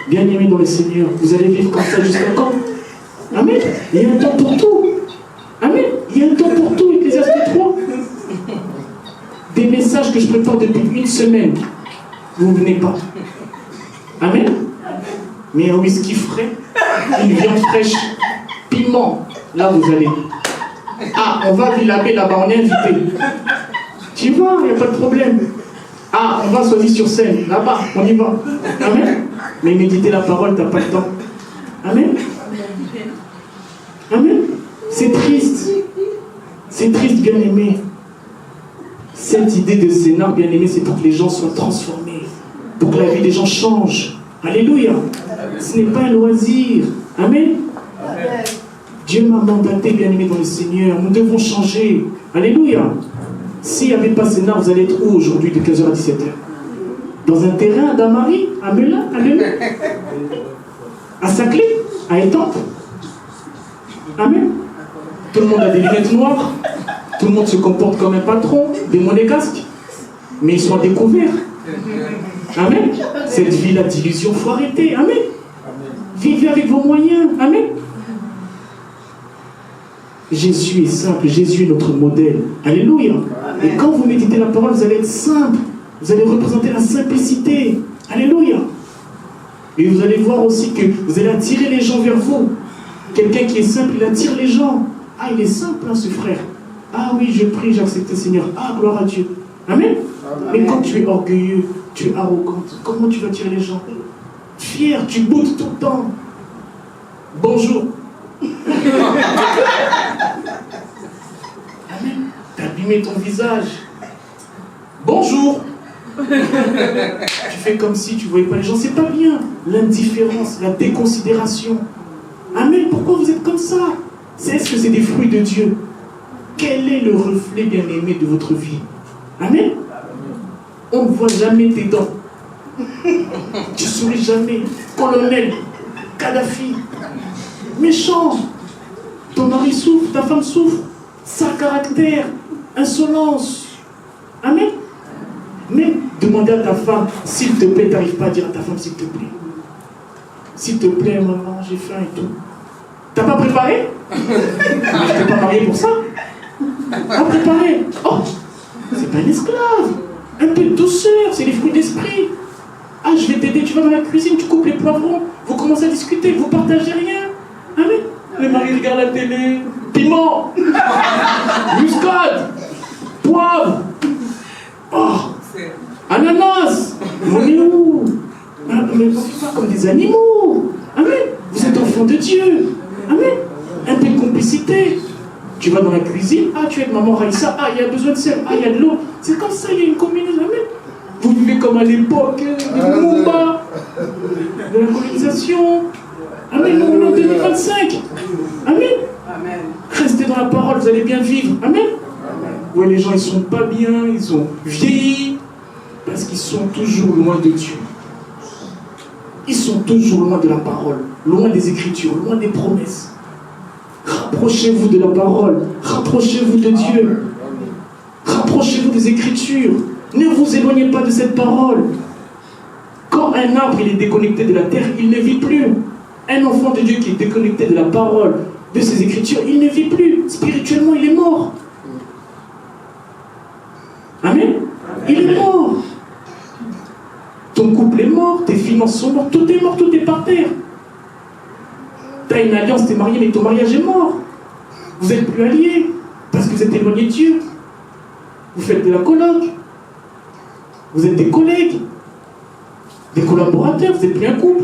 [SPEAKER 3] Bien-aimés dans le Seigneur, vous allez vivre comme ça jusqu'à quand? Amen. Il y a un temps pour tout. Amen. Il y a un temps pour tout, Ecclésiaste 3. Des messages que je prépare depuis une semaine. Vous ne venez pas. Amen. Mais un whisky frais, une viande fraîche, piment, là vous allez. Ah, on va à Villabé là-bas, on est invité. Tu vois, il n'y a pas de problème. Ah, on va à Soisy-sur-Seine, là-bas, on y va. Amen. Mais méditer la parole, tu n'as pas le temps. Amen. Amen. C'est triste. C'est triste, bien-aimé. Cette idée de scénar, bien-aimé, c'est pour que les gens soient transformés. Pour que la vie des gens change. Alléluia. Ce n'est pas un loisir. Amen.
[SPEAKER 2] Amen.
[SPEAKER 3] Dieu m'a mandaté, bien-aimé dans le Seigneur. Nous devons changer. Alléluia. S'il n'y avait pas scénar, vous allez être où aujourd'hui de 15h à 17h? Dans un terrain à Damary, à Melun, à Lyon, à Saclay, à Étampes. Amen. Tout le monde a des lunettes noires. Tout le monde se comporte comme un patron, des monégasques. Mais ils sont à découvert. Amen. Cette vie-là d'illusion, il faut arrêter. Amen. Vivez avec vos moyens. Amen. Jésus est simple, Jésus est notre modèle. Alléluia. Et quand vous méditez la parole, vous allez être simple. Vous allez représenter la simplicité. Alléluia. Et vous allez voir aussi que vous allez attirer les gens vers vous. Quelqu'un qui est simple, il attire les gens. Ah, il est simple, hein, ce frère. Ah oui, je prie, j'accepte le Seigneur. Ah, gloire à Dieu. Amen. Mais quand tu es orgueilleux, tu es arrogante, comment tu vas attirer les gens? Fier, tu boutes tout le temps. Bonjour. Amen. T'as abîmé ton visage. Bonjour. Tu fais comme si tu ne voyais pas les gens. C'est pas bien. L'indifférence, la déconsidération. Amen. Pourquoi vous êtes comme ça? Est-ce que c'est des fruits de Dieu? Quel est le reflet bien-aimé de votre vie? Amen. On ne voit jamais tes dents. Tu ne souris jamais. Colonel, Kadhafi, méchant. Ton mari souffre, ta femme souffre. Sale caractère, insolence. Amen. Mais demandez à ta femme, s'il te plaît, t'arrives pas à dire à ta femme, s'il te plaît. S'il te plaît, maman, j'ai faim et tout. T'as pas préparé? Je t'ai pas marié pour ça. Pas préparé. Oh, c'est pas un esclave. Un peu de douceur, c'est les fruits d'esprit. Ah, je vais t'aider, tu vas dans la cuisine, tu coupes les poivrons, vous commencez à discuter, vous partagez rien. Amen. Le mari regarde la télé, piment, muscade, poivre, oh, ananas. On est où? Mais on ne fait pas comme des animaux. Amen. Vous êtes enfants de Dieu. Amen. Un peu de complicité. Tu vas dans la cuisine, ah, tu aides maman Raïssa, ah, il y a besoin de sel, ah, il y a de l'eau. C'est comme ça, il y a une combinaison. Amen. Vous vivez comme à l'époque des Lumumba, de la colonisation. Amen, on est en 2025. Amen.
[SPEAKER 2] Amen.
[SPEAKER 3] Restez dans la parole, vous allez bien vivre. Amen. Ouais, les gens, ils sont pas bien, ils ont vieilli, parce qu'ils sont toujours loin de Dieu. Ils sont toujours loin de la parole, loin des Écritures, loin des promesses. Rapprochez-vous de la parole, rapprochez-vous de Dieu, rapprochez-vous des Écritures. Ne vous éloignez pas de cette parole. Quand un arbre il est déconnecté de la terre, il ne vit plus. Un enfant de Dieu qui est déconnecté de la parole, de ces Écritures, il ne vit plus. Spirituellement, il est mort. Amen. Il est mort. Ton couple est mort, tes finances sont mortes, tout est mort, tout est par terre. Tu as une alliance, tu es marié, mais ton mariage est mort. Vous n'êtes plus alliés parce que vous êtes éloignés de Dieu. Vous faites de la coloc. Vous êtes des collègues, des collaborateurs, vous n'êtes plus un couple.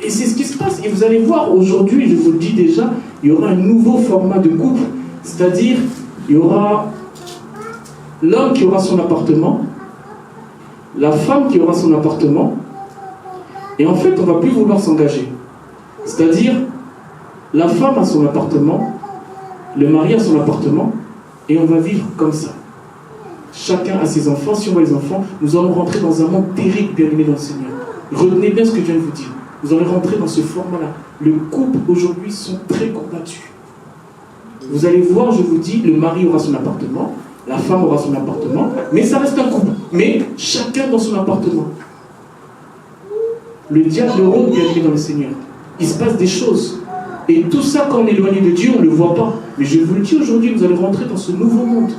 [SPEAKER 3] Et c'est ce qui se passe. Et vous allez voir aujourd'hui, je vous le dis déjà, il y aura un nouveau format de couple. C'est-à-dire, il y aura l'homme qui aura son appartement, la femme qui aura son appartement, et en fait, on ne va plus vouloir s'engager. C'est-à-dire, la femme a son appartement, le mari a son appartement, et on va vivre comme ça. Chacun a ses enfants. Si on voit les enfants, nous allons rentrer dans un monde terrible, bien-aimés dans le Seigneur. Retenez bien ce que je viens de vous dire. Vous allez rentrer dans ce format-là. Le couple, aujourd'hui, sont très combattus. Vous allez voir, je vous dis, le mari aura son appartement, la femme aura son appartement, mais ça reste un couple. Mais chacun dans son appartement. Le diable rôde, bien-aimés dans le Seigneur. Il se passe des choses. Et tout ça, quand on est éloigné de Dieu, on ne le voit pas. Mais je vous le dis aujourd'hui, vous allez rentrer dans ce nouveau monde.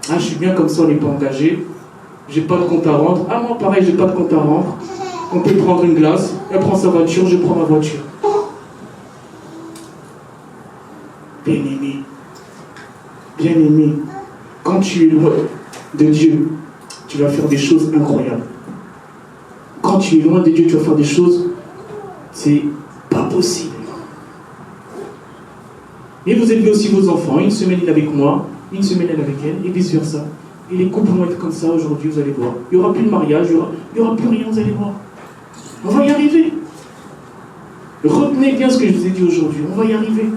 [SPEAKER 3] Ah, je suis bien comme ça, on n'est pas engagé. J'ai pas de compte à rendre. Ah, moi, pareil, j'ai pas de compte à rendre. On peut prendre une glace. Elle prend sa voiture, je prends ma voiture. Bien-aimé, quand tu es loin de Dieu, tu vas faire des choses incroyables. Quand tu es loin de Dieu, tu vas faire des choses, c'est pas possible. Mais vous élevez aussi vos enfants. Une semaine, il est avec moi, une semaine, elle est avec elle, et vice-versa. Et les couples vont être comme ça aujourd'hui, vous allez voir. Il n'y aura plus de mariage, il n'y aura plus rien, vous allez voir. On va y arriver. Retenez bien ce que je vous ai dit aujourd'hui, on va y arriver.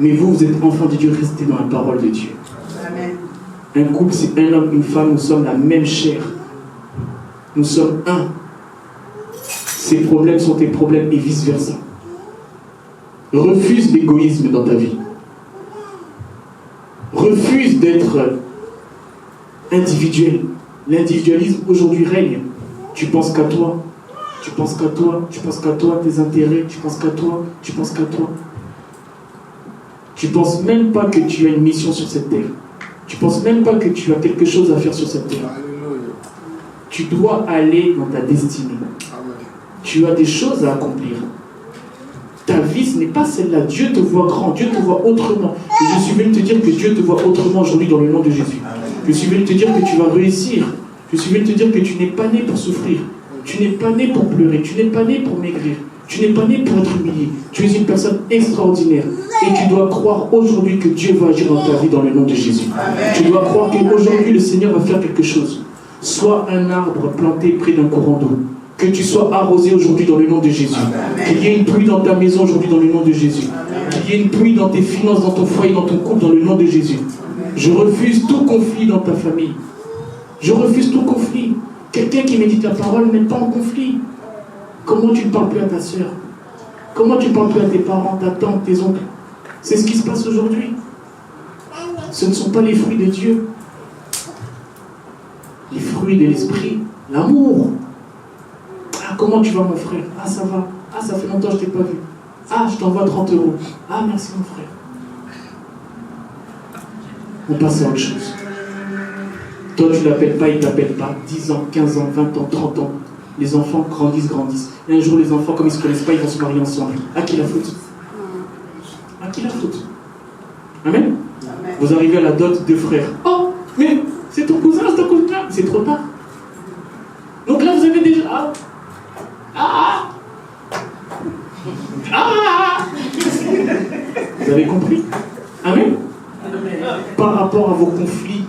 [SPEAKER 3] Mais vous, vous êtes enfants de Dieu, restez dans la parole de Dieu.
[SPEAKER 2] Amen.
[SPEAKER 3] Un couple, c'est un homme, une femme, nous sommes la même chair. Nous sommes un. Ses problèmes sont tes problèmes et vice-versa. Refuse l'égoïsme dans ta vie. Refuse d'être individuel. L'individualisme aujourd'hui règne. Tu penses qu'à toi. Tu penses qu'à toi. Tu penses qu'à toi, tes intérêts. Tu penses qu'à toi. Tu penses qu'à toi. Tu penses même pas que tu as une mission sur cette terre. Tu penses même pas que tu as quelque chose à faire sur cette terre. Tu dois aller dans ta destinée. Tu as des choses à accomplir. Ta vie, ce n'est pas celle-là. Dieu te voit grand, Dieu te voit autrement. Et je suis venu te dire que Dieu te voit autrement aujourd'hui dans le nom de Jésus. Je suis venu te dire que tu vas réussir. Je suis venu te dire que tu n'es pas né pour souffrir. Tu n'es pas né pour pleurer. Tu n'es pas né pour maigrir. Tu n'es pas né pour être humilié. Tu es une personne extraordinaire. Et tu dois croire aujourd'hui que Dieu va agir dans ta vie dans le nom de Jésus. Tu dois croire qu'aujourd'hui le Seigneur va faire quelque chose. Sois un arbre planté près d'un courant d'eau. Que tu sois arrosé aujourd'hui dans le nom de Jésus. Qu'il y ait une pluie dans ta maison aujourd'hui dans le nom de Jésus. Qu'il y ait une pluie dans tes finances, dans ton foyer, dans ton couple dans le nom de Jésus. Je refuse tout conflit dans ta famille. Je refuse tout conflit. Quelqu'un qui médite la parole n'est pas en conflit. Comment tu ne parles plus à ta soeur? Comment tu ne parles plus à tes parents, ta tante, tes oncles? C'est ce qui se passe aujourd'hui. Ce ne sont pas les fruits de Dieu. Les fruits de l'esprit, l'amour. Ah, comment tu vas, mon frère? Ah, ça va. Ah, ça fait longtemps que je ne t'ai pas vu. Ah, je t'envoie 30 €. Ah, merci, mon frère. On passe à autre chose. Toi, tu ne l'appelles pas, il ne t'appelle pas. 10 ans, 15 ans, 20 ans, 30 ans. Les enfants grandissent. Et un jour, les enfants, comme ils ne se connaissent pas, ils vont se marier ensemble. À qui la faute? À qui la faute? Amen. Amen. Vous arrivez à la dot de frères. Oh, mais c'est ton cousin, c'est ton cousin. C'est trop tard. Donc là, vous avez déjà... Vous avez compris? Amen. Par rapport à vos conflits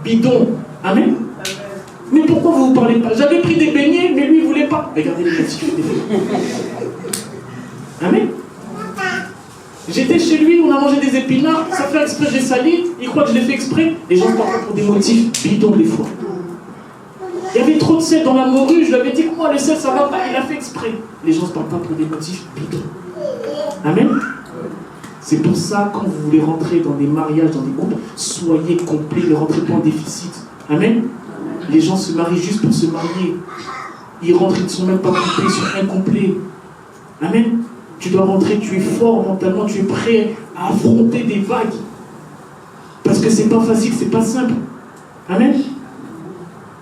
[SPEAKER 3] bidons. Amen. Mais pourquoi vous ne parlez pas? J'avais pris des beignets, mais lui, il ne voulait pas. Regardez les motifs. Amen. J'étais chez lui, on a mangé des épinards, ça fait exprès, j'ai sali, il croit que je l'ai fait exprès. Les gens parlent pour des motifs bidons des fois. Il y avait trop de sel dans la morue, je lui avais dit que moi, le sel, ça va pas, il a fait exprès. Les gens ne se parlent pas pour des motifs bidons. Amen. C'est pour ça, quand vous voulez rentrer dans des mariages, dans des couples, soyez complets, ne rentrez pas en déficit. Amen. Les gens se marient juste pour se marier. Ils rentrent, ils ne sont même pas complets, ils sont incomplets. Amen. Tu dois rentrer, tu es fort mentalement, tu es prêt à affronter des vagues. Parce que c'est pas facile, c'est pas simple. Amen.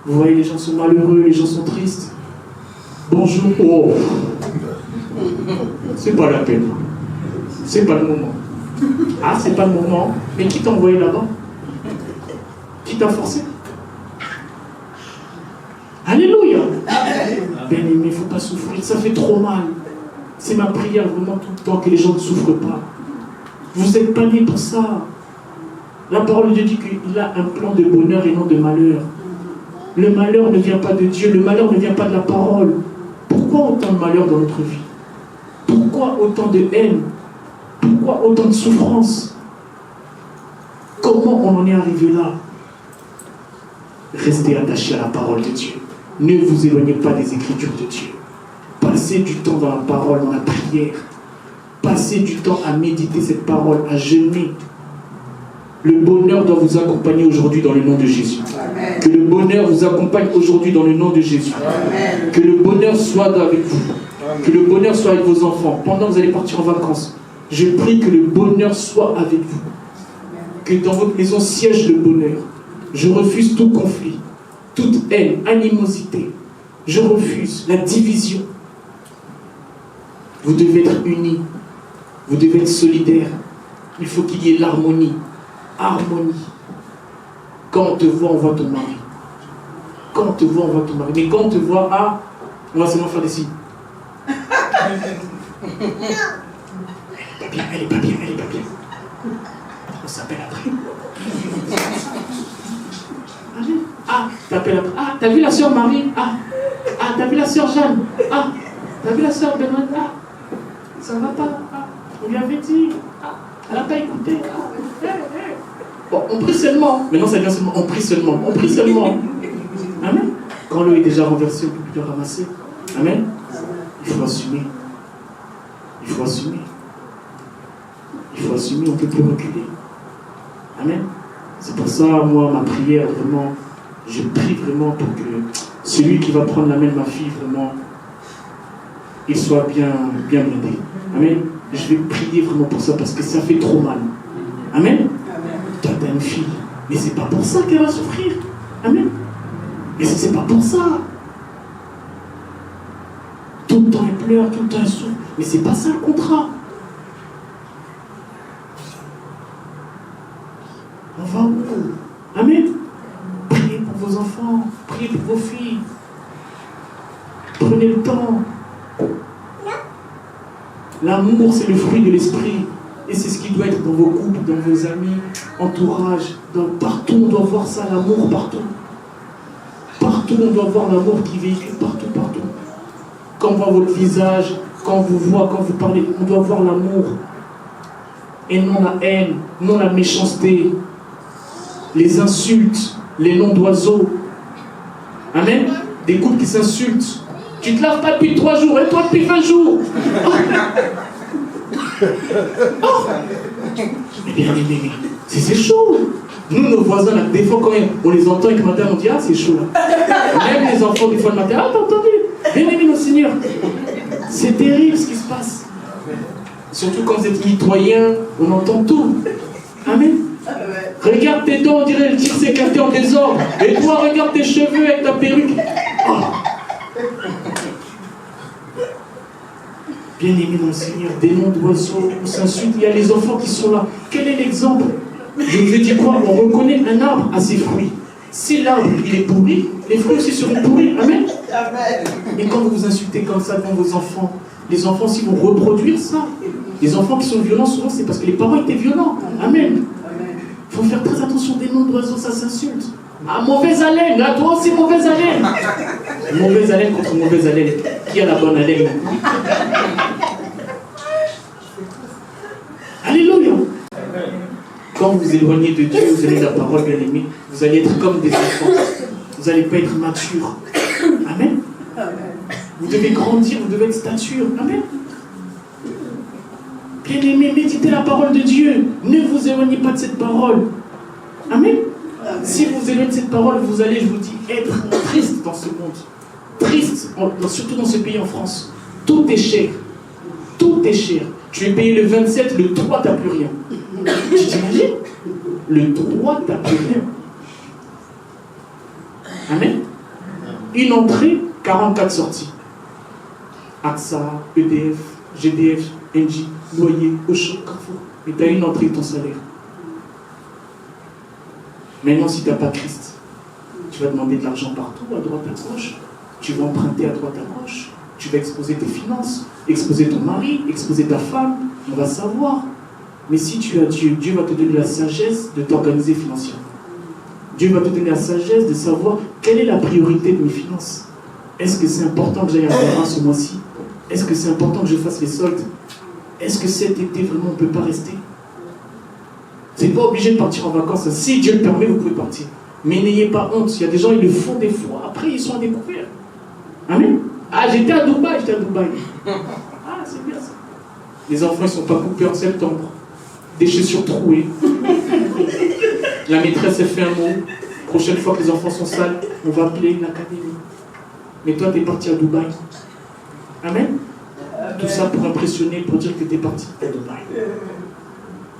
[SPEAKER 3] Vous voyez, les gens sont malheureux, les gens sont tristes. Bonjour. Oh. C'est pas la peine. C'est pas le moment. Ah, c'est pas le moment. Mais qui t'a envoyé là-bas? Qui t'a forcé? Alléluia. Bien-aimé, il ne faut pas souffrir, ça fait trop mal. C'est ma prière vraiment tout le temps que les gens ne souffrent pas. Vous n'êtes pas nés pour ça. La parole de Dieu dit qu'il a un plan de bonheur et non de malheur. Le malheur ne vient pas de Dieu, le malheur ne vient pas de la parole. Pourquoi autant de malheur dans notre vie? Pourquoi autant de haine? Pourquoi autant de souffrance? Comment on en est arrivé là? Restez attachés à la parole de Dieu. Ne vous éloignez pas des Écritures de Dieu. Passez du temps dans la parole, dans la prière. Passez du temps à méditer cette parole, à jeûner. Le bonheur doit vous accompagner aujourd'hui dans le nom de Jésus. Amen. Que le bonheur vous accompagne aujourd'hui dans le nom de Jésus. Amen. Que le bonheur soit avec vous. Amen. Que le bonheur soit avec vos enfants. Pendant que vous allez partir en vacances, je prie que le bonheur soit avec vous. Que dans votre maison siège le bonheur. Je refuse tout conflit, toute haine, animosité. Je refuse la division. Vous devez être unis. Vous devez être solidaires. Il faut qu'il y ait l'harmonie. Harmonie. Quand on te voit, on voit ton mari. Quand on te voit, on voit ton mari. Mais quand on te voit, ah, on va seulement faire des signes. Elle est pas bien. On s'appelle après. Ah, t'appelles après. Ah, t'as vu la sœur Marie? Ah, t'as vu la sœur Jeanne? Ah, t'as vu la sœur Benoît? Ah, ça va pas. Ah, on lui avait dit. Ah, elle n'a pas écouté. Ah, Bon, on prie seulement. Maintenant, ça vient seulement. On prie seulement. Amen. Quand l'eau est déjà renversée, on ne peut plus le ramasser. Amen. Il faut assumer. On ne peut plus reculer. Amen. C'est pour ça, moi, ma prière, vraiment, je prie vraiment pour que celui qui va prendre la main de ma fille, vraiment, il soit bien blindé. Amen. Je vais prier vraiment pour ça parce que ça fait trop mal. Amen. Toi, tu as une fille, mais c'est pas pour ça qu'elle va souffrir. Amen. Mais c'est pas pour ça. Tout le temps elle pleure, tout le temps elle souffre. Mais c'est pas ça le contrat. On va où? Amen. Priez pour vos enfants, priez pour vos filles. Prenez le temps. L'amour, c'est le fruit de l'esprit. Et c'est ce qui doit être dans vos couples, dans vos amis, entourage, partout, on doit voir ça, l'amour partout. Partout, on doit voir l'amour qui véhicule, partout. Quand on voit votre visage, quand on vous voit, quand vous parlez, on doit voir l'amour. Et non la haine, non la méchanceté, les insultes, les noms d'oiseaux. Amen. Des couples qui s'insultent. Tu te laves pas depuis 3 jours, et toi depuis 20 jours. Oh. Mais bien, c'est chaud. Nous, nos voisins, là, des fois, quand on les entend et que le matin, on dit, ah, c'est chaud là. Même les enfants, des fois, le matin, ah, t'as entendu? Bien aimé, nos seigneurs. C'est terrible ce qui se passe. Surtout quand vous êtes mitoyen, on entend tout. Amen. Regarde tes dents, on dirait le tir s'écarter en désordre. Et toi, regarde tes cheveux avec ta perruque. Oh. Bien-aimés dans le Seigneur, des noms d'oiseaux, on s'insulte, il y a les enfants qui sont là. Quel est l'exemple? Je vous ai dit quoi? On reconnaît un arbre à ses fruits. Si l'arbre, il est pourri, les fruits aussi seront pourris. Amen. Et quand vous vous insultez comme ça devant vos enfants, les enfants aussi vont reproduire ça. Les enfants qui sont violents, souvent, c'est parce que les parents étaient violents. Amen. Il faut faire très attention des noms d'oiseaux, ça s'insulte. Ah, mauvaise haleine, là, toi aussi, mauvaise haleine. Mauvaise haleine contre mauvaise haleine. Qui a la bonne haleine? Alléluia. Quand vous éloignez de Dieu, vous allez la parole, bien aimée, vous allez être comme des enfants. Vous n'allez pas être mature. Amen. Vous devez grandir, vous devez être stature. Amen. Bien aimé, méditez la parole de Dieu. Ne vous éloignez pas de cette parole. Amen. Si vous éloignez de cette parole, vous allez, je vous dis, être triste dans ce monde. Triste, surtout dans ce pays en France. Tout est cher. Tout est cher. Tu es payé le 27, le 3, tu n'as plus rien. Tu t'imagines? Le 3, tu n'as plus rien. Amen. Une entrée, 44 sorties. AXA, EDF, GDF, NJ, Loyer, Auchan, Carrefour. Mais tu as une entrée de ton salaire. Maintenant, si tu n'as pas Christ, tu vas demander de l'argent partout, à droite, à gauche. Tu vas emprunter à droite, à gauche. Tu vas exposer tes finances, exposer ton mari, exposer ta femme. On va savoir. Mais si tu as Dieu, Dieu va te donner la sagesse de t'organiser financièrement. Dieu va te donner la sagesse de savoir quelle est la priorité de mes finances. Est-ce que c'est important que j'aille à Vera ce mois-ci? Est-ce que c'est important que je fasse les soldes? Est-ce que cet été, vraiment, on ne peut pas rester? Vous n'êtes pas obligé de partir en vacances. Si Dieu le permet, vous pouvez partir. Mais n'ayez pas honte. Il y a des gens, ils le font des fois. Après, ils sont à découvert. Amen. Ah, j'étais à Dubaï. Ah, c'est bien ça. Les enfants, ils ne sont pas coupés en septembre. Des chaussures trouées. La maîtresse, elle fait un mot. Prochaine fois que les enfants sont sales, on va appeler une académie. Mais toi, tu es parti à Dubaï. Amen. Tout ça pour impressionner, pour dire que tu es parti à Dubaï.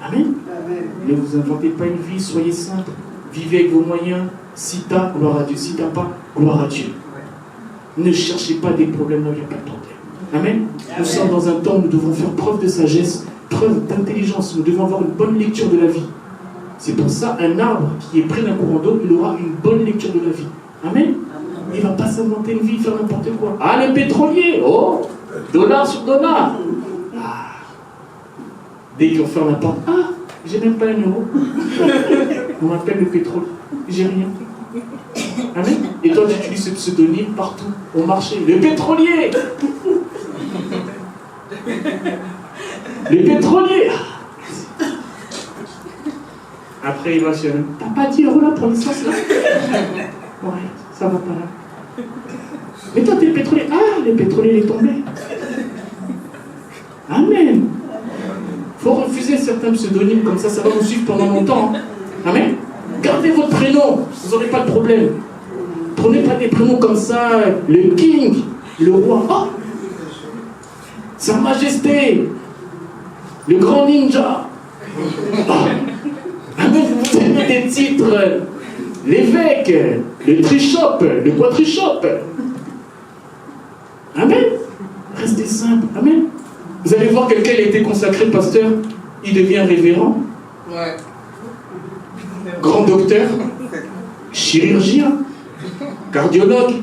[SPEAKER 3] Amen. Ne vous inventez pas une vie, soyez simple. Vivez avec vos moyens. Si tu as, gloire à Dieu. Si tu n'as pas, gloire à Dieu. Ne cherchez pas des problèmes là où il n'y a pas de problème. Amen. Nous sommes dans un temps où nous devons faire preuve de sagesse, preuve d'intelligence. Nous devons avoir une bonne lecture de la vie. C'est pour ça, un arbre qui est près d'un courant d'eau, il aura une bonne lecture de la vie. Amen. Il ne va pas s'inventer une vie, faire n'importe quoi. Ah, le pétrolier, oh, dollar sur dollar. Ah. Dès qu'ils ont fait n'importe quoi, ah, j'ai même pas un euro. On m'appelle le pétrole, j'ai rien. Amen. Et toi, tu utilises ce pseudonyme partout, au marché. Le pétrolier. Le pétrolier. Après, il va se dire, t'as pas 10 € là pour l'essence là? Ouais, ça va pas là. Mais toi, t'es pétrolier. Ah, le pétrolier, il est tombé. Amen. Faut refuser certains pseudonymes comme ça va vous suivre pendant longtemps. Amen. Gardez votre prénom, vous n'aurez pas de problème. Prenez pas des prénoms comme ça, le king, le roi. Oh, Sa Majesté, le grand ninja. Oh. Amen. Vous avez des titres, l'évêque, le trichope, le quadrichope. Amen. Restez simple. Amen. Vous allez voir quelqu'un qui a été consacré pasteur, il devient révérend. Ouais. Grand docteur, chirurgien, cardiologue.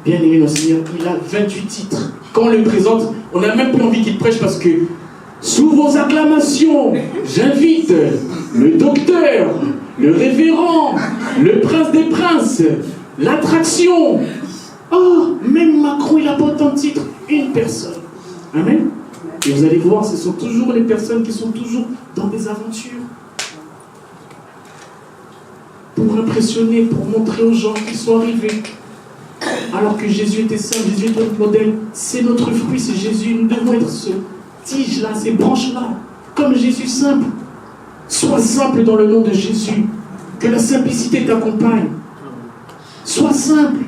[SPEAKER 3] Bien aimé notre Seigneur, il a 28 titres. Quand on le présente, on n'a même plus envie qu'il prêche parce que sous vos acclamations, j'invite le docteur, le révérend, le prince des princes, l'attraction. Oh, même Macron, il n'a pas autant de titres. Une personne. Amen. Et vous allez voir, ce sont toujours les personnes qui sont toujours dans des aventures. Pour impressionner, pour montrer aux gens qu'ils sont arrivés. Alors que Jésus était simple, Jésus était notre modèle. C'est notre fruit, c'est Jésus. Nous devons être ce tige-là, ces branches-là. Comme Jésus simple. Sois simple dans le nom de Jésus. Que la simplicité t'accompagne. Sois simple.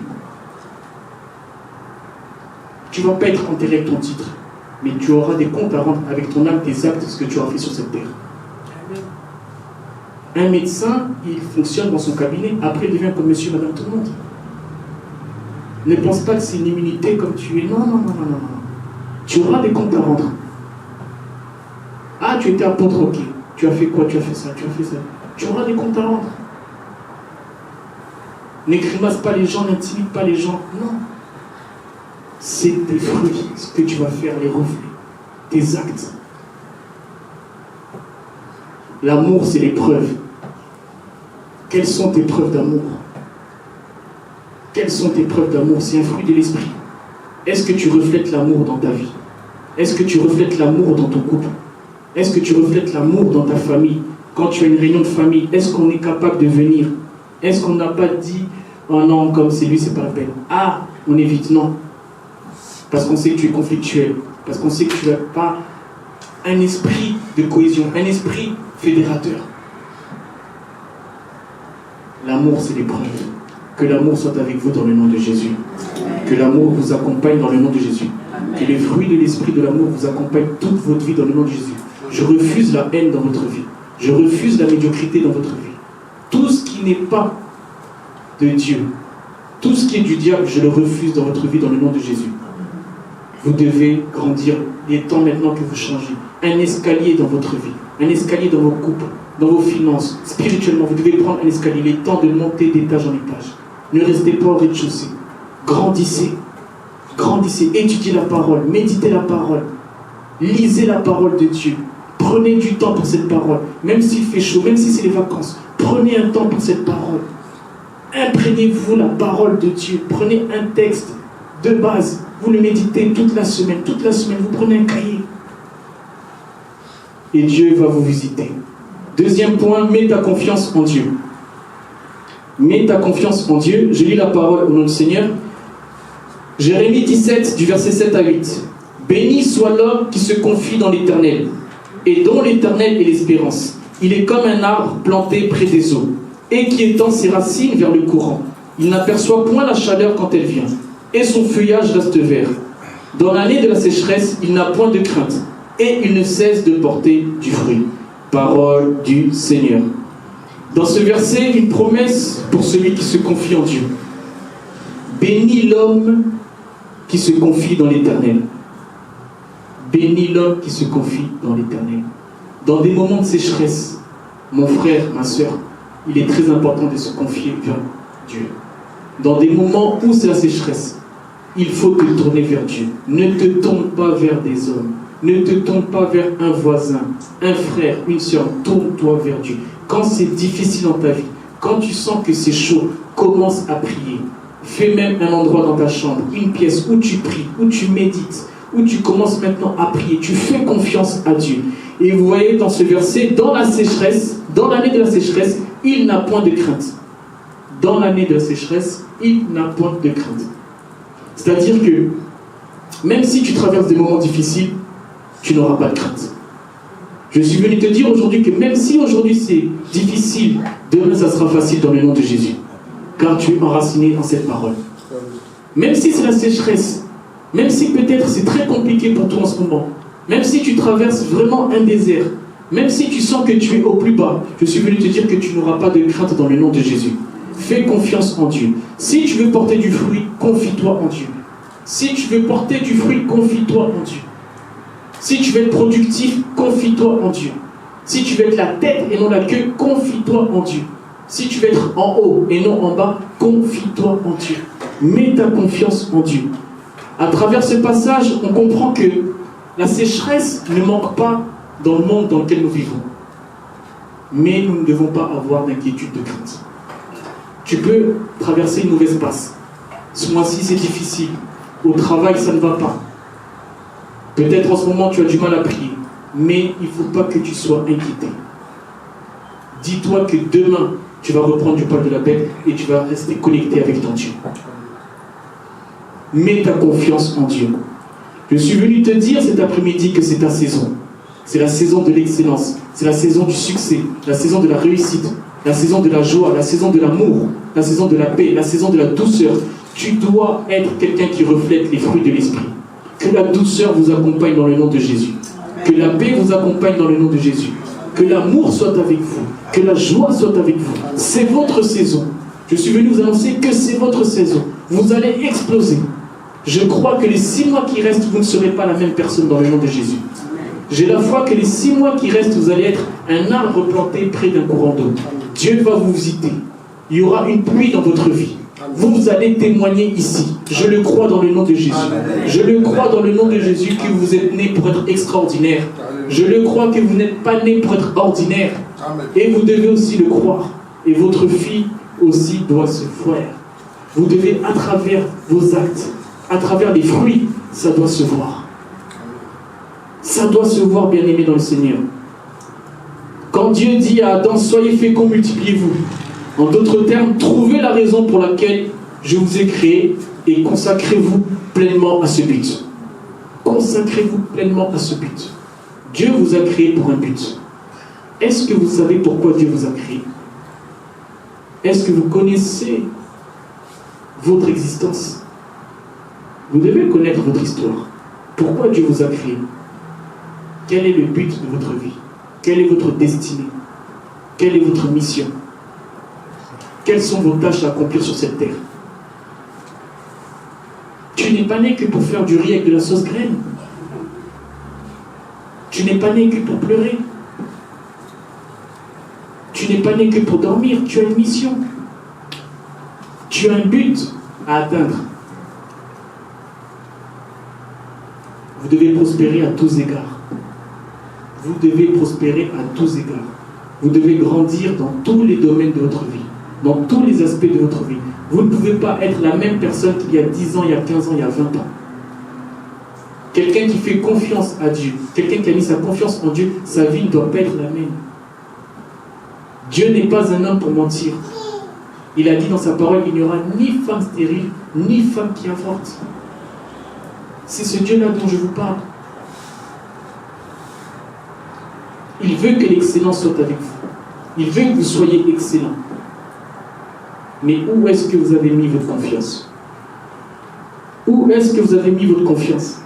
[SPEAKER 3] Tu ne vas pas être enterré avec ton titre. Mais tu auras des comptes à rendre avec ton âme, tes actes, ce que tu as fait sur cette terre. Un médecin, il fonctionne dans son cabinet, après il devient comme monsieur, madame, tout le monde. Ne pense pas que c'est une immunité comme tu es. Non. Tu auras des comptes à rendre. Ah, tu étais apôtre, ok. Tu as fait quoi? Tu as fait ça, tu as fait ça. Tu auras des comptes à rendre. N'écrimasse pas les gens, n'intimide pas les gens. Non. C'est tes fruits, ce que tu vas faire, les reflets, tes actes. L'amour, c'est les preuves. Quelles sont tes preuves d'amour? Quelles sont tes preuves d'amour? C'est un fruit de l'esprit. Est-ce que tu reflètes l'amour dans ta vie? Est-ce que tu reflètes l'amour dans ton couple? Est-ce que tu reflètes l'amour dans ta famille? Quand tu as une réunion de famille, est-ce qu'on est capable de venir? Est-ce qu'on n'a pas dit, oh non, comme c'est lui, c'est pas la peine? Ah, on évite, non. Parce qu'on sait que tu es conflictuel. Parce qu'on sait que tu n'as pas un esprit de cohésion, un esprit fédérateur. L'amour, c'est l'épreuve. Que l'amour soit avec vous dans le nom de Jésus. Que l'amour vous accompagne dans le nom de Jésus. Que les fruits de l'esprit de l'amour vous accompagnent toute votre vie dans le nom de Jésus. Je refuse la haine dans votre vie. Je refuse la médiocrité dans votre vie. Tout ce qui n'est pas de Dieu, tout ce qui est du diable, je le refuse dans votre vie dans le nom de Jésus. Vous devez grandir. Il est temps maintenant que vous changez. Un escalier dans votre vie, un escalier dans vos couples, dans vos finances, spirituellement. Vous devez prendre un escalier. Il est temps de monter d'étage en étage. Ne restez pas au rez-de-chaussée. Grandissez. Grandissez. Étudiez la parole. Méditez la parole. Lisez la parole de Dieu. Prenez du temps pour cette parole. Même s'il fait chaud, même si c'est les vacances, prenez un temps pour cette parole. Imprégnez-vous la parole de Dieu. Prenez un texte de base. Vous le méditez toute la semaine. Toute la semaine, vous prenez un cahier. Et Dieu va vous visiter. Deuxième point, mets ta confiance en Dieu. Mets ta confiance en Dieu. Je lis la parole au nom du Seigneur. Jérémie 17, du verset 7 à 8. Béni soit l'homme qui se confie dans l'Éternel, et dont l'Éternel est l'espérance. Il est comme un arbre planté près des eaux, et qui étend ses racines vers le courant. Il n'aperçoit point la chaleur quand elle vient, et son feuillage reste vert. Dans l'année de la sécheresse, il n'a point de crainte, et il ne cesse de porter du fruit. Parole du Seigneur. Dans ce verset, une promesse pour celui qui se confie en Dieu. Béni l'homme qui se confie dans l'Éternel. Béni l'homme qui se confie dans l'Éternel. Dans des moments de sécheresse, mon frère, ma soeur, il est très important de se confier vers Dieu. Dans des moments où c'est la sécheresse, il faut te tourner vers Dieu. Ne te tourne pas vers des hommes. Ne te tourne pas vers un voisin, un frère, une soeur. Tourne-toi vers Dieu. Quand c'est difficile dans ta vie, quand tu sens que c'est chaud, commence à prier. Fais même un endroit dans ta chambre, une pièce où tu pries, où tu médites, où tu commences maintenant à prier. Tu fais confiance à Dieu. Et vous voyez dans ce verset, dans la sécheresse, dans l'année de la sécheresse, il n'a point de crainte. Dans l'année de la sécheresse, il n'a point de crainte. C'est-à-dire que, même si tu traverses des moments difficiles, tu n'auras pas de crainte. Je suis venu te dire aujourd'hui que même si aujourd'hui c'est difficile, demain ça sera facile dans le nom de Jésus. Car tu es enraciné dans cette parole. Même si c'est la sécheresse, même si peut-être c'est très compliqué pour toi en ce moment, même si tu traverses vraiment un désert, même si tu sens que tu es au plus bas, je suis venu te dire que tu n'auras pas de crainte dans le nom de Jésus. Fais confiance en Dieu. Si tu veux porter du fruit, confie-toi en Dieu. Si tu veux porter du fruit, confie-toi en Dieu. Si tu veux être productif, confie-toi en Dieu. Si tu veux être la tête et non la queue, confie-toi en Dieu. Si tu veux être en haut et non en bas, confie-toi en Dieu. Mets ta confiance en Dieu. À travers ce passage, on comprend que la sécheresse ne manque pas dans le monde dans lequel nous vivons. Mais nous ne devons pas avoir d'inquiétude, de crainte. Tu peux traverser une mauvaise passe. Ce mois-ci, c'est difficile. Au travail, ça ne va pas. Peut-être en ce moment, tu as du mal à prier. Mais il ne faut pas que tu sois inquiété. Dis-toi que demain, tu vas reprendre du poil de la bête et tu vas rester connecté avec ton Dieu. Mets ta confiance en Dieu. Je suis venu te dire cet après-midi que c'est ta saison. C'est la saison de l'excellence. C'est la saison du succès. La saison de la réussite. La saison de la joie. La saison de l'amour. La saison de la paix. La saison de la douceur. Tu dois être quelqu'un qui reflète les fruits de l'esprit. Que la douceur vous accompagne dans le nom de Jésus. Que la paix vous accompagne dans le nom de Jésus. Que l'amour soit avec vous. Que la joie soit avec vous. C'est votre saison. Je suis venu vous annoncer que c'est votre saison. Vous allez exploser. Je crois que les 6 mois qui restent, vous ne serez pas la même personne dans le nom de Jésus. J'ai la foi que les 6 mois qui restent, vous allez être un arbre planté près d'un courant d'eau. Dieu va vous visiter. Il y aura une pluie dans votre vie. Vous allez témoigner ici. Je le crois dans le nom de Jésus. Je le crois dans le nom de Jésus que vous êtes né pour être extraordinaire. Je le crois que vous n'êtes pas né pour être ordinaire. Et vous devez aussi le croire. Et votre fille aussi doit se faire. Vous devez, à travers vos actes, à travers les fruits, ça doit se voir. Ça doit se voir, bien-aimé dans le Seigneur. Quand Dieu dit à Adam, soyez féconds, multipliez-vous. En d'autres termes, trouvez la raison pour laquelle je vous ai créé et consacrez-vous pleinement à ce but. Consacrez-vous pleinement à ce but. Dieu vous a créé pour un but. Est-ce que vous savez pourquoi Dieu vous a créé? Est-ce que vous connaissez votre existence? Vous devez connaître votre histoire. Pourquoi Dieu vous a créé? Quel est le but de votre vie? Quelle est votre destinée? Quelle est votre mission? Quelles sont vos tâches à accomplir sur cette terre? Tu n'es pas né que pour faire du riz avec de la sauce graine. Tu n'es pas né que pour pleurer. Tu n'es pas né que pour dormir. Tu as une mission. Tu as un but à atteindre. Vous devez prospérer à tous égards. Vous devez prospérer à tous égards. Vous devez grandir dans tous les domaines de votre vie, dans tous les aspects de votre vie. Vous ne pouvez pas être la même personne qu'il y a 10 ans, il y a 15 ans, il y a 20 ans. Quelqu'un qui fait confiance à Dieu, quelqu'un qui a mis sa confiance en Dieu, sa vie ne doit pas être la même. Dieu n'est pas un homme pour mentir. Il a dit dans sa parole, il n'y aura ni femme stérile, ni femme qui avorte. C'est ce Dieu-là dont je vous parle. Il veut que l'excellence soit avec vous. Il veut que vous soyez excellent. Mais où est-ce que vous avez mis votre confiance? Où est-ce que vous avez mis votre confiance?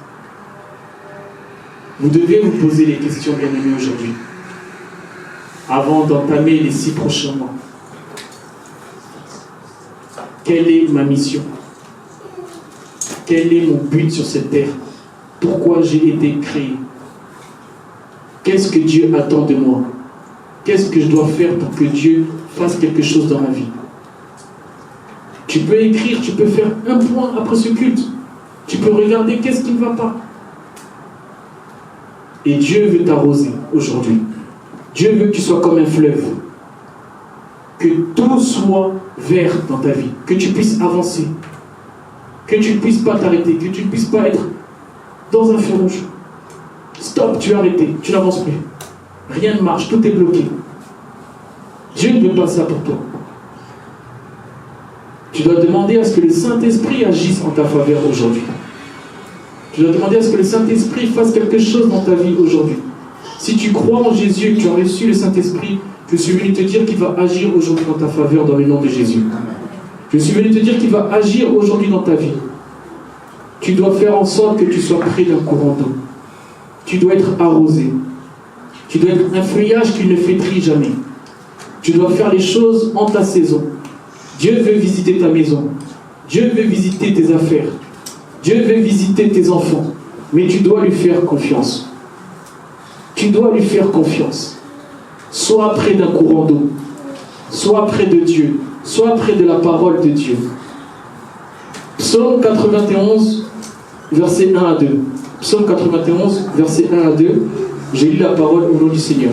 [SPEAKER 3] Vous devez vous poser les questions, bien-aimés, aujourd'hui, avant d'entamer les 6 prochains mois. Quelle est ma mission? Quel est mon but sur cette terre? Pourquoi j'ai été créé? Qu'est-ce que Dieu attend de moi? Qu'est-ce que je dois faire pour que Dieu fasse quelque chose dans ma vie? Tu peux écrire, tu peux faire un point après ce culte. Tu peux regarder qu'est-ce qui ne va pas. Et Dieu veut t'arroser aujourd'hui. Dieu veut que tu sois comme un fleuve. Que tout soit vert dans ta vie. Que tu puisses avancer. Que tu ne puisses pas t'arrêter. Que tu ne puisses pas être dans un feu rouge. Stop, tu es arrêté. Tu n'avances plus. Rien ne marche, tout est bloqué. Dieu ne veut pas ça pour toi. Tu dois demander à ce que le Saint-Esprit agisse en ta faveur aujourd'hui. Tu dois demander à ce que le Saint-Esprit fasse quelque chose dans ta vie aujourd'hui. Si tu crois en Jésus et que tu as reçu le Saint-Esprit, je suis venu te dire qu'il va agir aujourd'hui dans ta faveur dans le nom de Jésus. Je suis venu te dire qu'il va agir aujourd'hui dans ta vie. Tu dois faire en sorte que tu sois près d'un courant d'eau. Tu dois être arrosé. Tu dois être un feuillage qui ne flétrit jamais. Tu dois faire les choses en ta saison. Dieu veut visiter ta maison. Dieu veut visiter tes affaires. Dieu veut visiter tes enfants. Mais tu dois lui faire confiance. Tu dois lui faire confiance. Sois près d'un courant d'eau. Sois près de Dieu. Sois près de la parole de Dieu. Psaume 91, versets 1 à 2. Psaume 91, versets 1 à 2. J'ai lu la parole au nom du Seigneur.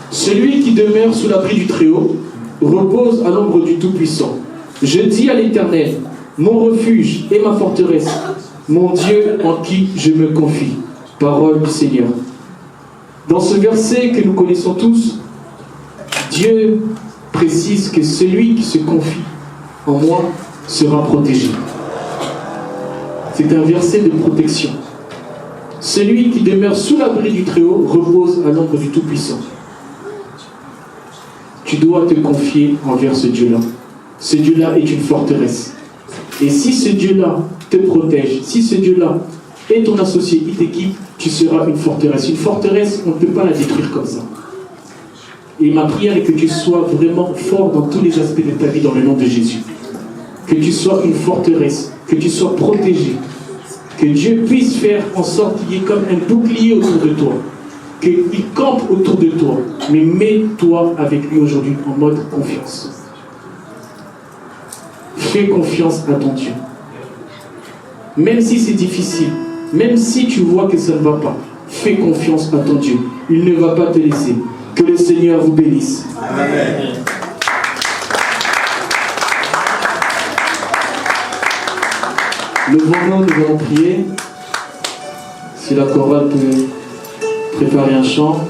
[SPEAKER 3] Celui qui demeure sous l'abri du Très-Haut repose à l'ombre du Tout-Puissant. Je dis à l'Éternel, mon refuge et ma forteresse, mon Dieu en qui je me confie. Parole du Seigneur. Dans ce verset que nous connaissons tous, Dieu précise que celui qui se confie en moi sera protégé. C'est un verset de protection. Celui qui demeure sous l'abri du Très-Haut repose à l'ombre du Tout-Puissant. Tu dois te confier envers ce Dieu-là. Ce Dieu-là est une forteresse. Et si ce Dieu-là te protège, si ce Dieu-là est ton associé, il t'équipe, tu seras une forteresse. Une forteresse, on ne peut pas la détruire comme ça. Et ma prière est que tu sois vraiment fort dans tous les aspects de ta vie dans le nom de Jésus. Que tu sois une forteresse, que tu sois protégé. Que Dieu puisse faire en sorte qu'il y ait comme un bouclier autour de toi. Qu'il campe autour de toi. Mais mets-toi avec lui aujourd'hui en mode confiance. Fais confiance à ton Dieu. Même si c'est difficile, même si tu vois que ça ne va pas, fais confiance à ton Dieu. Il ne va pas te laisser. Que le Seigneur vous bénisse. Amen. Levons-nous, nous allons prier. Si la chorale peut préparer un chant.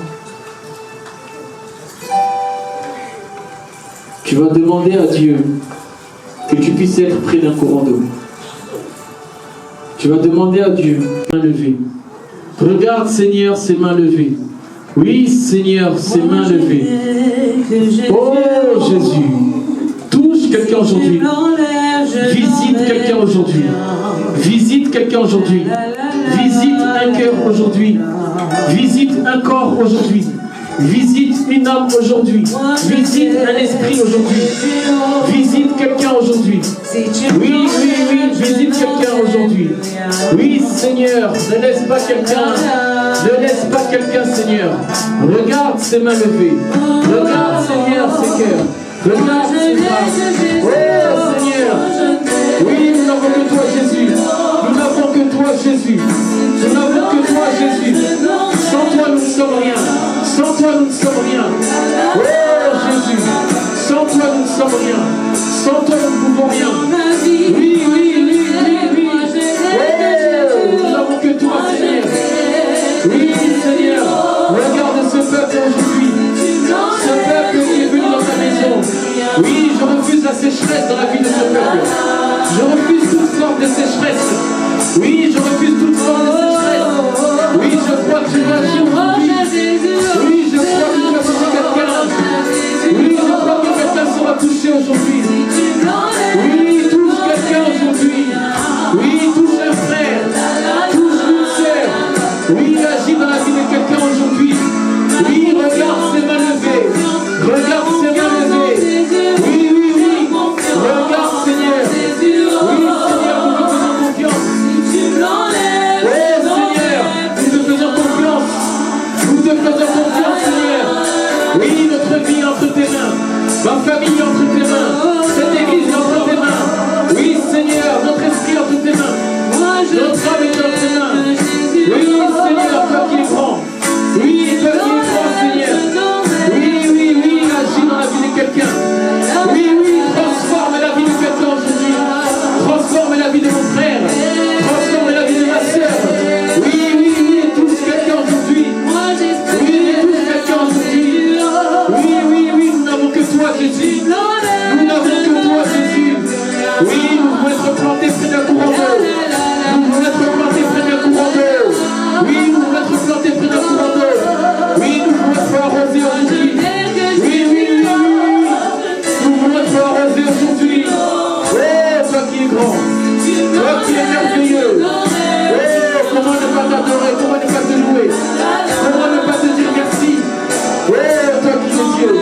[SPEAKER 3] Tu vas demander à Dieu que tu puisses être près d'un courant d'eau. Tu vas demander à Dieu, main levée. Regarde, Seigneur, ses mains levées. Oui, Seigneur, ses mains levées. Oh, Jésus. Touche quelqu'un aujourd'hui. Visite quelqu'un aujourd'hui. Visite quelqu'un aujourd'hui. Visite un un cœur aujourd'hui. Visite un corps aujourd'hui. Visite une âme aujourd'hui. Visite un esprit aujourd'hui. Visite quelqu'un aujourd'hui. Oui, oui, oui, visite quelqu'un aujourd'hui. Oui, Seigneur, ne laisse pas quelqu'un. Ne laisse pas quelqu'un, Seigneur. Regarde ses mains levées. Regarde, Seigneur, ses cœurs. Regarde ses âmes. Oh, Seigneur. Oui, nous n'avons que toi, Jésus. Nous n'avons que toi, Jésus. Nous n'avons que toi, Jésus. Sans toi, nous ne sommes rien. Sans toi, nous ne sommes rien. Oh, Jésus. Sans toi, nous ne sommes rien. Sans toi, nous ne pouvons rien. Oui, oui, oui, oui, oui. Oh, nous n'avons que toi, Seigneur. Oui, Seigneur. Regarde ce peuple aujourd'hui. Ce peuple qui est venu dans ta maison. Oui, je refuse la sécheresse dans la vie de ce peuple. Je refuse toute forme de sécheresse. Oui, je refuse toute forme de sécheresse. Oui, je crois que tu vas agir aujourd'hui. Oui, je crois que tu vas toucher quelqu'un. Oui, je crois que quelqu'un sera touché aujourd'hui. Oui, touche quelqu'un aujourd'hui. Oui, touche un frère. Touche une sœur. Oui, agis dans la vie de quelqu'un aujourd'hui. Oui, regarde ses mains levées. Regarde ses mains levées. Oui, oui, oui. Regarde, Seigneur. Oui, Seigneur, nous te faisons confiance. Oh, Seigneur, nous te faisons confiance. Nous te faisons confiance, Seigneur. Oui, notre vie est entre tes mains. Ma famille est entre tes mains. Cette église est entre tes mains. Oui, Seigneur, notre esprit est entre tes mains. Notre âme est entre tes mains. Oui, Seigneur, toi qui es grand. Oui, toi qui es grand, Seigneur. Oui, oui, oui, agis dans la vie de quelqu'un. Oui, oui, transforme la vie de quelqu'un aujourd'hui. Transforme la vie de mon frère. Transforme la vie de ma soeur. Oui, oui, oui, touche quelqu'un aujourd'hui. Oui, touche quelqu'un aujourd'hui. Oui, oui, oui, nous n'avons que toi, Jésus. Nous n'avons que toi, Jésus. Oui, nous voulons être plantés près d'un courant d'eau. Nous voulons être plantés près d'un courant d'eau. Oui, nous voulons être plantés près d'un courant d'eau. Oui, nous voulons être arrosés aujourd'hui. Oui, oui, oui, oui. Nous voulons être arrosés aujourd'hui. Oh, toi qui es grand. Toi qui es merveilleux. Oh, comment ne pas t'adorer, comment ne pas te louer. Comment ne pas te dire merci. Oh, toi qui es Dieu.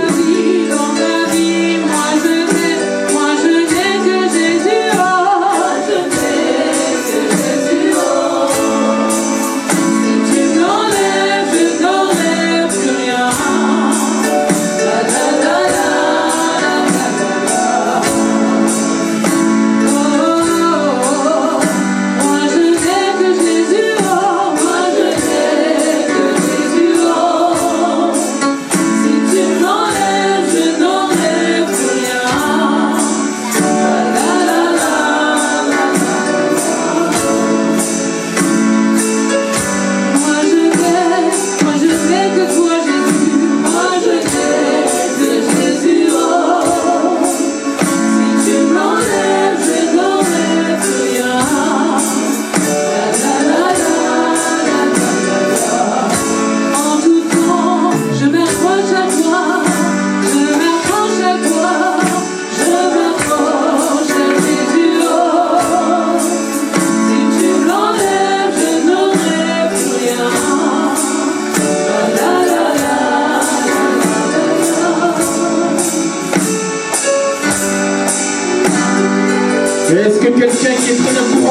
[SPEAKER 3] Est-ce que quelqu'un qui est près d'un courant